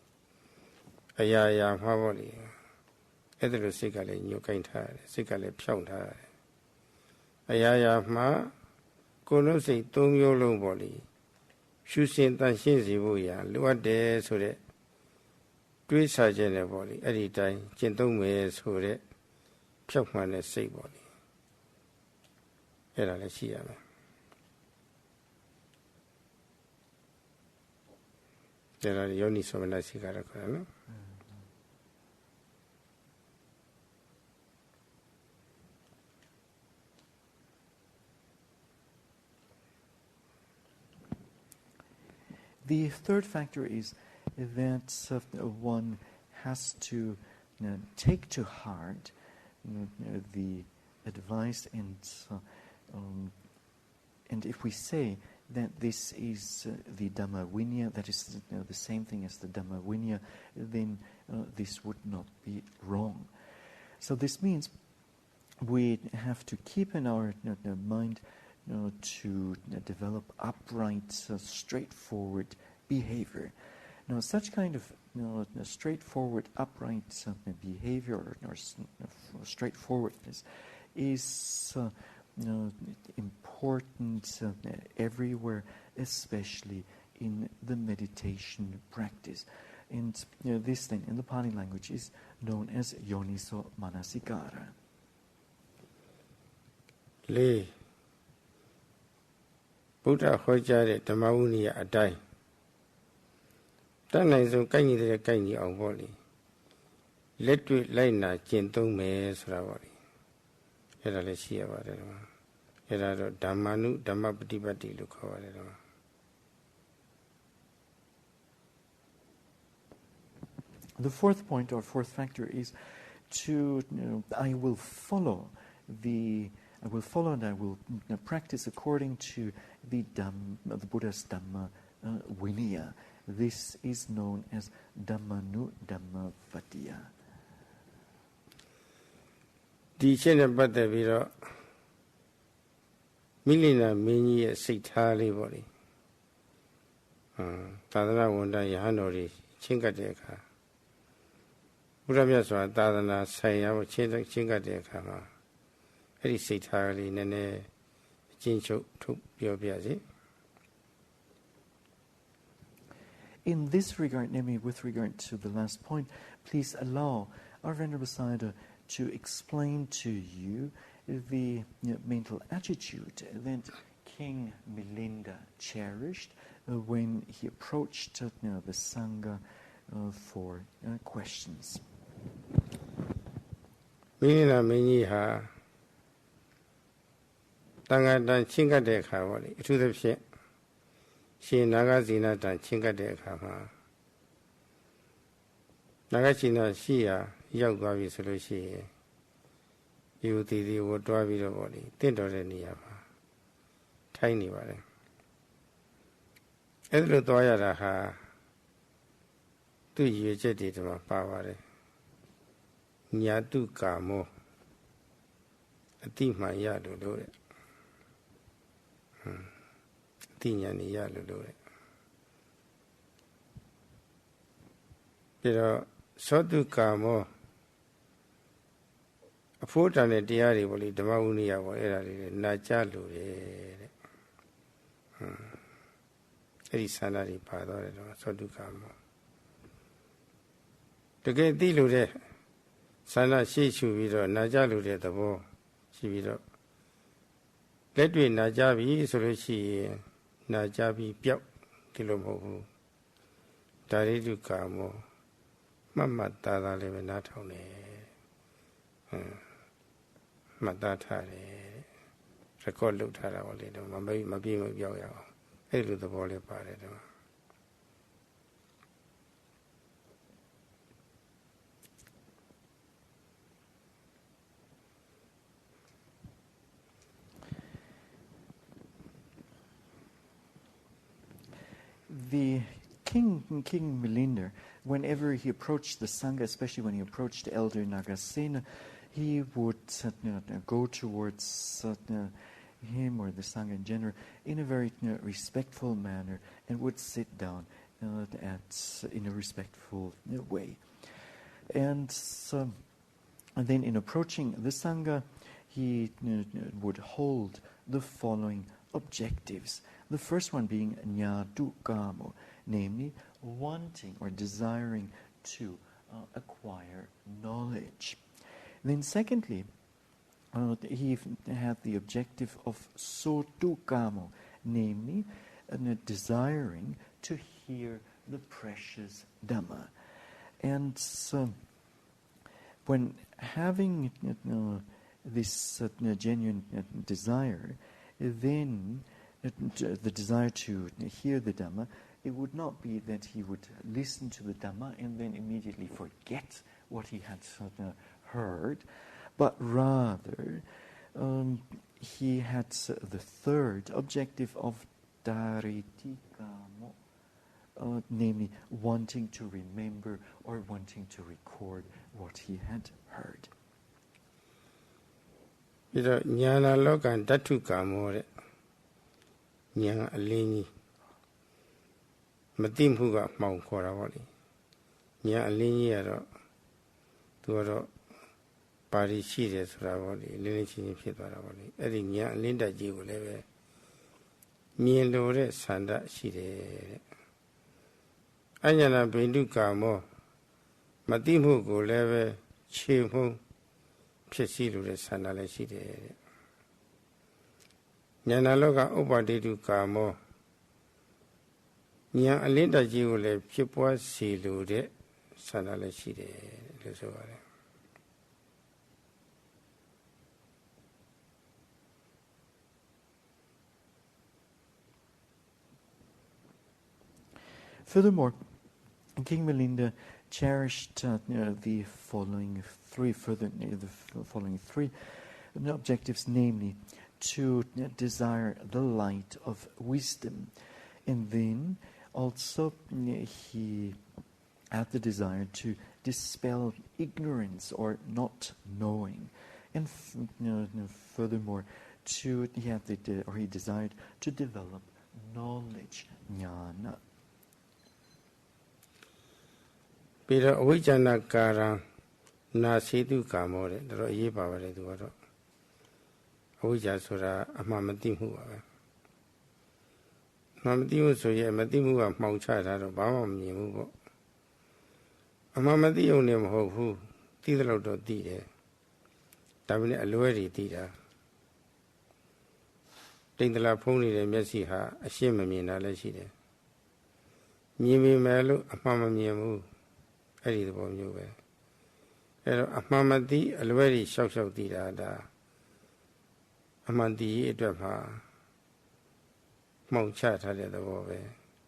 Ayaya Mavoli, Edru Sikale, New Kainta, Sikale Shaun. Ayaya Ma, Konosi, Tomio Long Body. Shusin Tan Shinzibuya, Luade Sure, Three Sergeant body, every time, Gentleman Sure, Chokman say body. Era Lesia. There are Yoni Somana Sigara. The third factor is that one has to take to heart the advice, and if we say that this is the Dhamma Vinaya, that is the same thing as the Dhamma Vinaya, then this would not be wrong. So this means we have to keep in our mind to develop upright, straightforward behavior. Now, such kind of straightforward, upright behavior or straightforwardness is important everywhere, especially in the meditation practice. And this thing in the Pali language is known as yoniso manasikara. Lee Buddha Hojare Dhamma Adai. Tanai so Kaini the Kaini on body. Let we Lina Gentle Me Sravali. Era Lesia Vadema. Era Dhammanu Dhamma Patipati look over it. The fourth point or fourth factor is to I will follow the I will follow and I will practice according to the Buddha's Dhamma Vinaya. This is known as Dhammanu Dhammavadiya. ဒီချက်နဲ့ပတ်သက်ပြီးတော့မိလိနာမင်းကြီးရဲ့စိတ်ထားလေးပေါ့လေသာသနာဝန်ထမ်းယဟန်တော်တွေချင်းကပ်တဲ့အခါဘုရားမြတ်စွာသာသနာဆိုင်ရာကိုချင်းကပ်တဲ့အခါမှာအဲ့ဒီစိတ်ထားလေးနည်းနည်းအချင်းချုပ်ထုတ်ပြောပြစီ In this regard, namely with regard to the last point, please allow our Venerable Sayadaw to explain to you the mental attitude that King Milinda cherished when he approached the Sangha for questions. Milinda Minyi ha Tanga dan chinga de kha wa le athu the phit Shin Naga Zina dan chinga de kha ma Naga China shi ya ရောက်သွားပြီဆိုလို့ရှိရင်ယူတီတီကိုတွားပြီးတော့ပေါ့လေတင့်တော်တဲ့နေရာမှာထိုင်နေပါတယ်အဲ့ဒါလိုတွားရတာဟာသူ့ရည်ရွယ်ချက်တွေတမှာပါပါတယ်ညာတုကာမောအတိမှန်ရလို့တဲ့အတိညာနေရလို့တဲ့ပြီးတော့သောတုကာမောအဖို့တန်တဲ့တရားတွေပေါ့လေဓမ္မဝိနည်းပေါ့အဲ့ဒါတွေနာကြလို့တဲ့အဲ့ဒီဆန္ဒတွေပါတော့တယ်တော့သောတုကာမောတကယ်သိလို့တဲ့ဆန္ဒရှိရှုပြီးတော့နာကြလို့တဲ့သဘောရှိပြီးတော့လက်တွေ့နာကြပြီဆိုလို့ရှိရင်နာကြပြီးပျောက်ဒီလိုမဟုတ်ဘူးဒါရိတုကာမောမှတ်မှတ်သားသားလေးပဲနားထောင်တယ်မှတ်သားထားတယ်ရကော့လုပ်ထားတာပေါ့လေတော့မပြေမပြောက်ရအောင်အဲ့လိုသဘောလေးပါတယ်တော့ The King Milinda, whenever he approached the Sangha, especially when he approached Elder Nagasena, he would go towards him or the Sangha in general in a very respectful manner and would sit down in a respectful way. And then in approaching the Sangha, he would hold the following objectives. The first one being nyadukamo, namely wanting or desiring to acquire knowledge. Then secondly, he had the objective of sotukamo, namely desiring to hear the precious Dhamma. And when having this genuine desire, then the desire to hear the Dhamma, it would not be that he would listen to the Dhamma and then immediately forget what he had heard, but rather he had the third objective of daritikamo, namely wanting to remember or wanting to record what he had heard. ပြီးတော့ညာနာလောကဓာတုကာမောတဲ့ညာအလင်းကြီးမသိမှုကမှောင်ခေါ်တာပေါ့လေညာအလင်းကြီးကတော့သူကတော့ပါရီရှိတယ်ဆိုတာပေါ့လေလင်းလင်းချင်းချင်းဖြစ်သွားတာပေါ့လေအဲ့ဒီညာအလင်းတက်ကြီးကိုလည်းပဲမြင်လို့တဲ့ဆန္ဒရှိတယ်တဲ့အညာနာဘိန္ဒုကာမောမသိမှုကိုလည်းပဲခြေမှုဖြစ်စီလို့တဲ့ဆန္ဒလည်းရှိတယ်တဲ့ညာနာလောကဥပ္ပါဒိတုကာမောညာအလင်းတက်ကြီးကိုလည်းဖြစ်ပွားစီလို့တဲ့ဆန္ဒလည်းရှိတယ်လို့ဆိုပါတယ် Furthermore, King Milinda cherished the following three. objectives, namely to desire the light of wisdom. And then also he had the desire to dispel ignorance or not knowing. And furthermore, he desired to develop knowledge, jnana. ပြီးတော့အဝိဇ္ဇနာကာရံနာစေတုကာမောတဲ့တော်အရေးပါပါတယ်သူကတော့အဝိဇ္ဇာဆိုတာအမှန်မသိမှုပါပဲအမှန်မသိမှုဆိုရင်မသိမှုကမှောင်ချတာတော့ဘာမှမမြင်ဘူးပေါ့အမှန်မသိုံနဲ့မဟုတ်ဘူးသိသလောက်တော့သိတယ်ဒါပေမဲ့အလွဲတွေသိတာတိမ်တလာဖုံးနေတဲ့မျက်စိဟာအရှင်းမမြင်တာလည်းရှိတယ်မြင်ပေမဲ့လို့အမှန်မမြင်ဘူးအဲ့ဒီသဘောမျိုးပဲအဲ့တော့အမှန်မသိအလွဲတွေရှောက်ရှောက်သိတာဒါအမှန်တည်းအတွက်မှာမှောင်ချထားတဲ့သဘောပဲ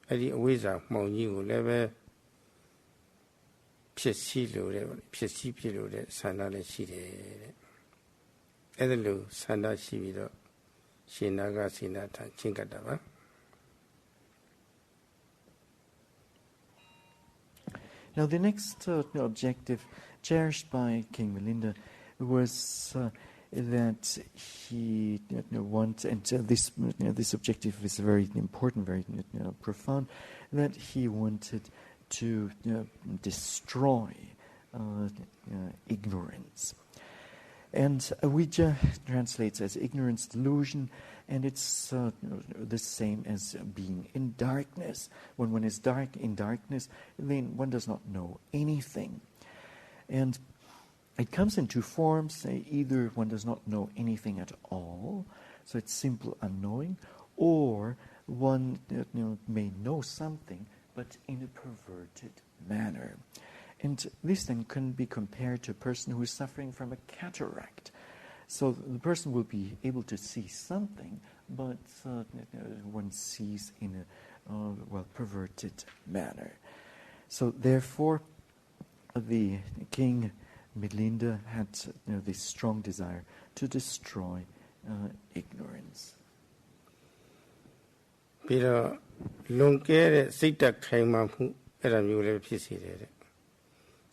အဲ့ဒီအဝိဇ္ဇာမှောင်ကြီးကိုလည်းပဲဖြစ်စီလို့တဲ့ဖြစ်စီဖြစ်လို့တဲ့ဆန္ဒလည်းရှိတယ်တဲ့အဲ့ဒါလို့ဆန္ဒရှိပြီးတော့ရှင်နာကစိနာထချင်းကတ္တပါ Now the next objective cherished by King Milinda was that he wants, and this objective is very important, very profound, that he wanted to destroy ignorance. And avijja translates as ignorance, delusion, and it's the same as being in darkness. When one is in darkness, then one does not know anything. And it comes in two forms. Either one does not know anything at all, so it's simple unknowing, or one may know something, but in a perverted manner. And this then can be compared to a person who is suffering from a cataract. So the person will be able to see something, but one sees in a perverted manner. So therefore, the King Milinda had this strong desire to destroy ignorance. ပြီးတော့လွန်ကဲတဲ့စိတ်တက်ခိုင်မှမှုအဲ့ဒါမျိုးလည်းဖြစ်စေတယ်တဲ့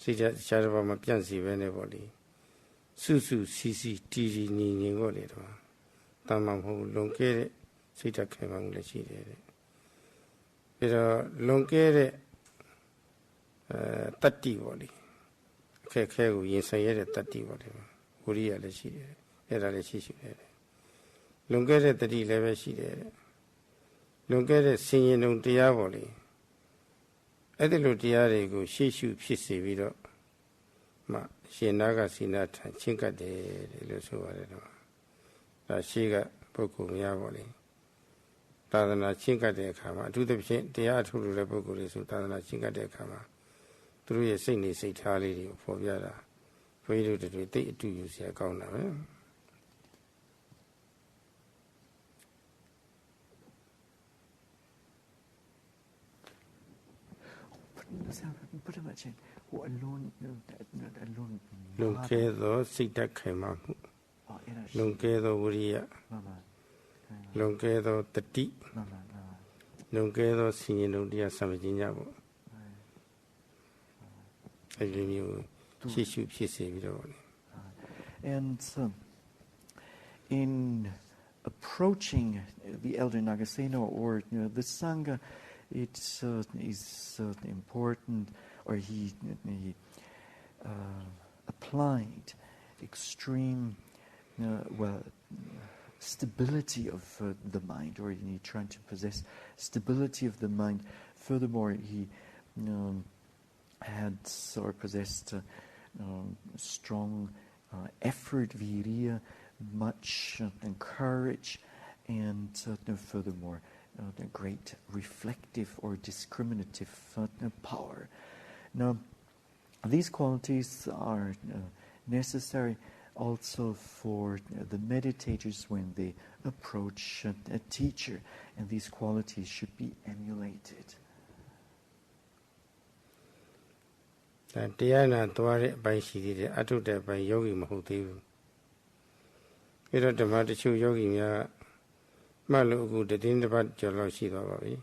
စိတ်တက်ရှားတော့မှပြန့်စီပဲနဲ့ပေါ့လေစုစုစီစီတီတီညီညီပေါ့လေတော့တမ်းမှမဟုတ်လွန်ကဲတဲ့စိတ်တက်ခိုင်မှမှုလည်းရှိတယ်တဲ့ပြီးတော့လွန်ကဲတဲ့တတ္တိပေါ့လေအခက်ခဲကိုရင်ဆိုင်ရတဲ့တတ္တိပေါ့လေဝိရိယလည်းရှိတယ်အဲ့ဒါလည်းရှိတယ်လွန်ကဲတဲ့တတိလည်းပဲရှိတယ်လွန်ကဲတဲ့ဆင်ရင်တုံတရားပေါ့လေအဲ့ဒီလိုတရားတွေကိုရှေ့ရှုဖြစ်စေပြီးတော့မှရှင်နာကစိနာထချင်းကတ်တယ်လို့ဆိုရတယ်တော့ဒါရှိကပုဂ္ဂိုလ်များပေါ့လေသာသနာချင်းကတ်တဲ့အခါမှာအထူးသဖြင့်တရားအထုလို့တဲ့ပုဂ္ဂိုလ်တွေဆိုသာသနာချင်းကတ်တဲ့အခါမှာသူတို့ရဲ့စိတ်နေစိတ်ထားလေးတွေကိုဖော်ပြတာဘုရားတို့တွေတိတ်အတူယူစရာကောင်းတာပဲ Put him at Chen. Who alone. လွန်ကဲသောစိတ်ဓာတ်ခိုင်မာမှုလွန်ကဲသောဝိရိယလွန်ကဲသောတတိလွန်ကဲသောဆင်ញင်တုံတရားစံပညာညပေါ့အဲဒီမျိုးရှေ့ရှုဖြစ်စေပြီးတော့ And in approaching the elder Nagasena or the Sangha, it is important, or he applied extreme stability of the mind, or he tried to possess stability of the mind. Furthermore, he had or possessed strong effort, virya, much courage, and furthermore great reflective or discriminative power. Now, these qualities are necessary also for the meditators when they approach a teacher, and these qualities should be emulated. တရားနာသွားတဲ့အပိုင်းရှိသေးတယ်အထုတဲ့အပိုင်းယောဂီမဟုတ်သေးဘူး ပြီးတော့ဓမ္မတချို့ယောဂီများမှတ်လို့အခုတည်င်းတစ်ပတ်ကျော်လောက်ရှိသွားပါပြီ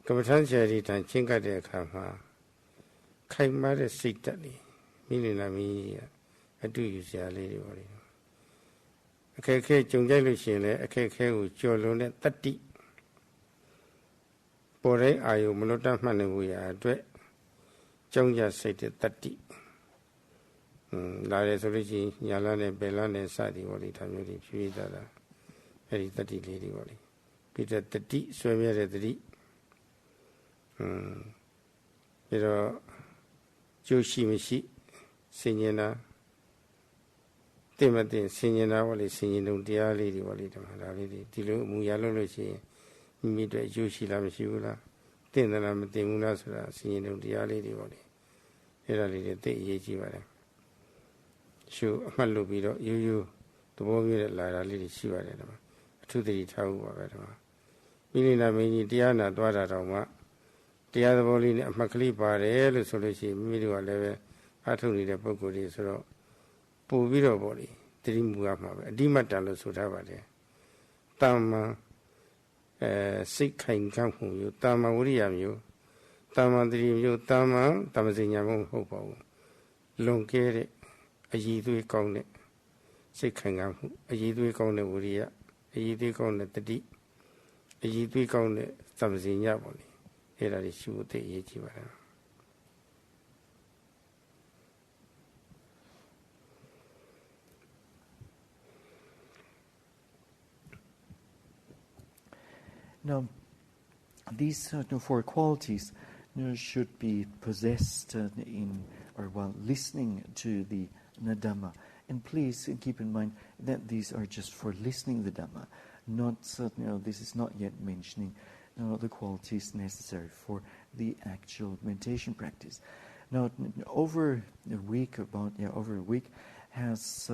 ကမ္မထမ်းဆရာကြီးတန်ချင်းကပ်တဲ့အခါမှာခိုင်မာတဲ့စိတ်ဓာတ်လေးမိလင်လာမင်းကြီးကအတူယူစရာလေးတွေပါလေအခက်ခဲကြုံကြိုက်လို့ရှိရင်လည်းအခက်ခဲကိုကျော်လွန်တဲ့တတ္တိပေါ်တဲ့အာယုမလွတ်တတ်မှတ်နေဖို့ရာအတွက်ကြောင်းကြစိတ်တဲ့တတ္တိလာရဲဆိုလို့ရှိရင်ညာလနဲ့ပယ်လနဲ့စသည်ပေါ့လေဒါမျိုးတွေဖြည်းဖြည်းသာအဲ့ဒီတတ္တိလေးတွေပေါ့လေပြီးတော့တတိဆွဲမြဲတဲ့တတိပြီးတော့ကျိုးရှိမရှိဆင်ញင်တာတင်မတင်ဆင်ញင်တာပေါ့လေဆင်ញင်တုံတရားလေးတွေပေါ့လေဒါလေးတွေဒီလိုအမူအရာလုပ်လို့ရှိရင်မိမိတို့အကျိုးရှိလားမရှိဘူးလားတင်တယ်လားမတင်ဘူးလားဆိုတာဆင်ញင်တုံတရားလေးတွေပေါ့လေအဲ့ဒါလေးတွေသိအရေးကြီးပါတယ်ရှုအမှတ်လုပ်ပြီးတော့ရိုးရိုးသဘောမျိုးနဲ့လာတာလေးတွေရှိပါတယ်ဒါအထူးသတိထားဖို့ပါပဲဒါမိလိနာမင်းကြီးတရားနာသွားတာတော့မှတရားသဘောလေးနဲ့အမှတ်ကလေးပါတယ်လို့ဆိုလို့ရှိရင်မိမိတို့ကလည်းပဲအထုတ်နေတဲ့ပုံကိုယ်တွေဆိုတော့ပို့ပြီးတော့ပေါ့လေသတိမူရမှာပဲအဓိမတ္တလို့ဆိုထားပါတယ်တာမန်စိတ်ခိုင်ခံ့မှုမျိုးတာမန်ဝိရိယမျိုးတာမန်သတိမျိုးတာမန်တမစညာမဟုတ်ပါဘူးလွန်ကဲတဲ့အည်သွေးကောင်းတဲ့စိတ်ခိုင်ခံ့မှုအည်သွေးကောင်းတဲ့ဝိရိယအည်သွေးကောင်းတဲ့တတိအည်သွေးကောင်းတဲ့တမစညာပေါ့လေအဲ့ဒါတွေရှုဖို့သိအရေးကြီးပါတယ်Now, these four qualities should be possessed in or while listening to the Dhamma. And please keep in mind that these are just for listening the Dhamma. Not this is not yet mentioning the qualities necessary for the actual meditation practice. Now, over a week has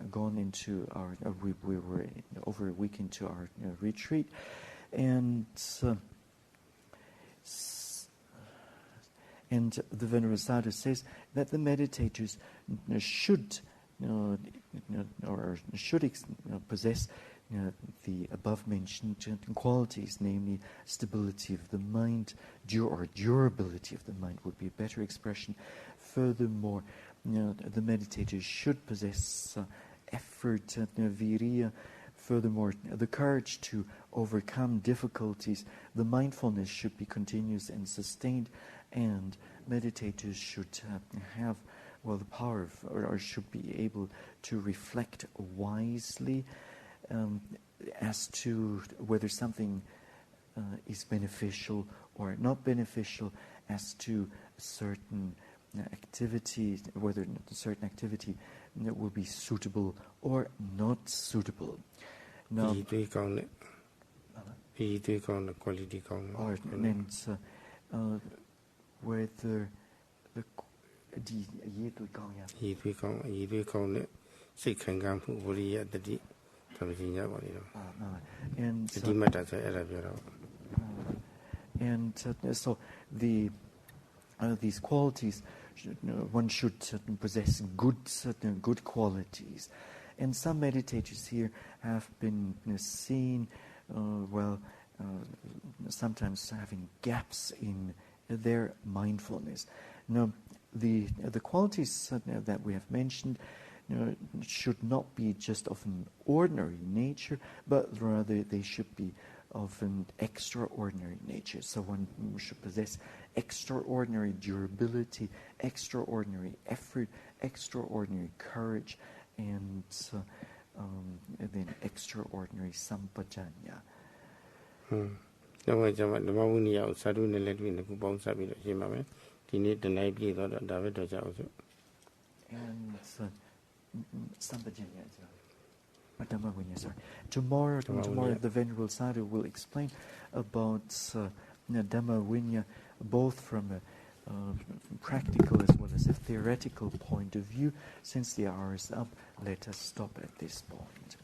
gone into our. We were over a week into our retreat. And the Venerable Sayadaw says that the meditators should possess the above mentioned qualities, namely stability of the mind, durability of the mind would be a better expression. Furthermore, the meditators should possess effort, viriya. Furthermore, the courage to overcome difficulties. The mindfulness should be continuous and sustained, and meditators should have, the power of, or should be able to reflect wisely as to whether something is beneficial or not beneficial, as to certain activity, whether a certain activity will be suitable or not suitable. Now, and whether so these qualities, one should possess good qualities. And some meditators here have been seen, sometimes having gaps in their mindfulness. Now, the qualities that we have mentioned should not be just of an ordinary nature, but rather they should be of an extraordinary nature. So one should possess extraordinary durability, extraordinary effort, extraordinary courage, and then extraordinary sampajanya. And sampajanya as well. Tomorrow the Venerable Sayadaw will explain about Dhamma Vinya, both from a practical as well as a theoretical point of view. Since the hour is up, let us stop at this point.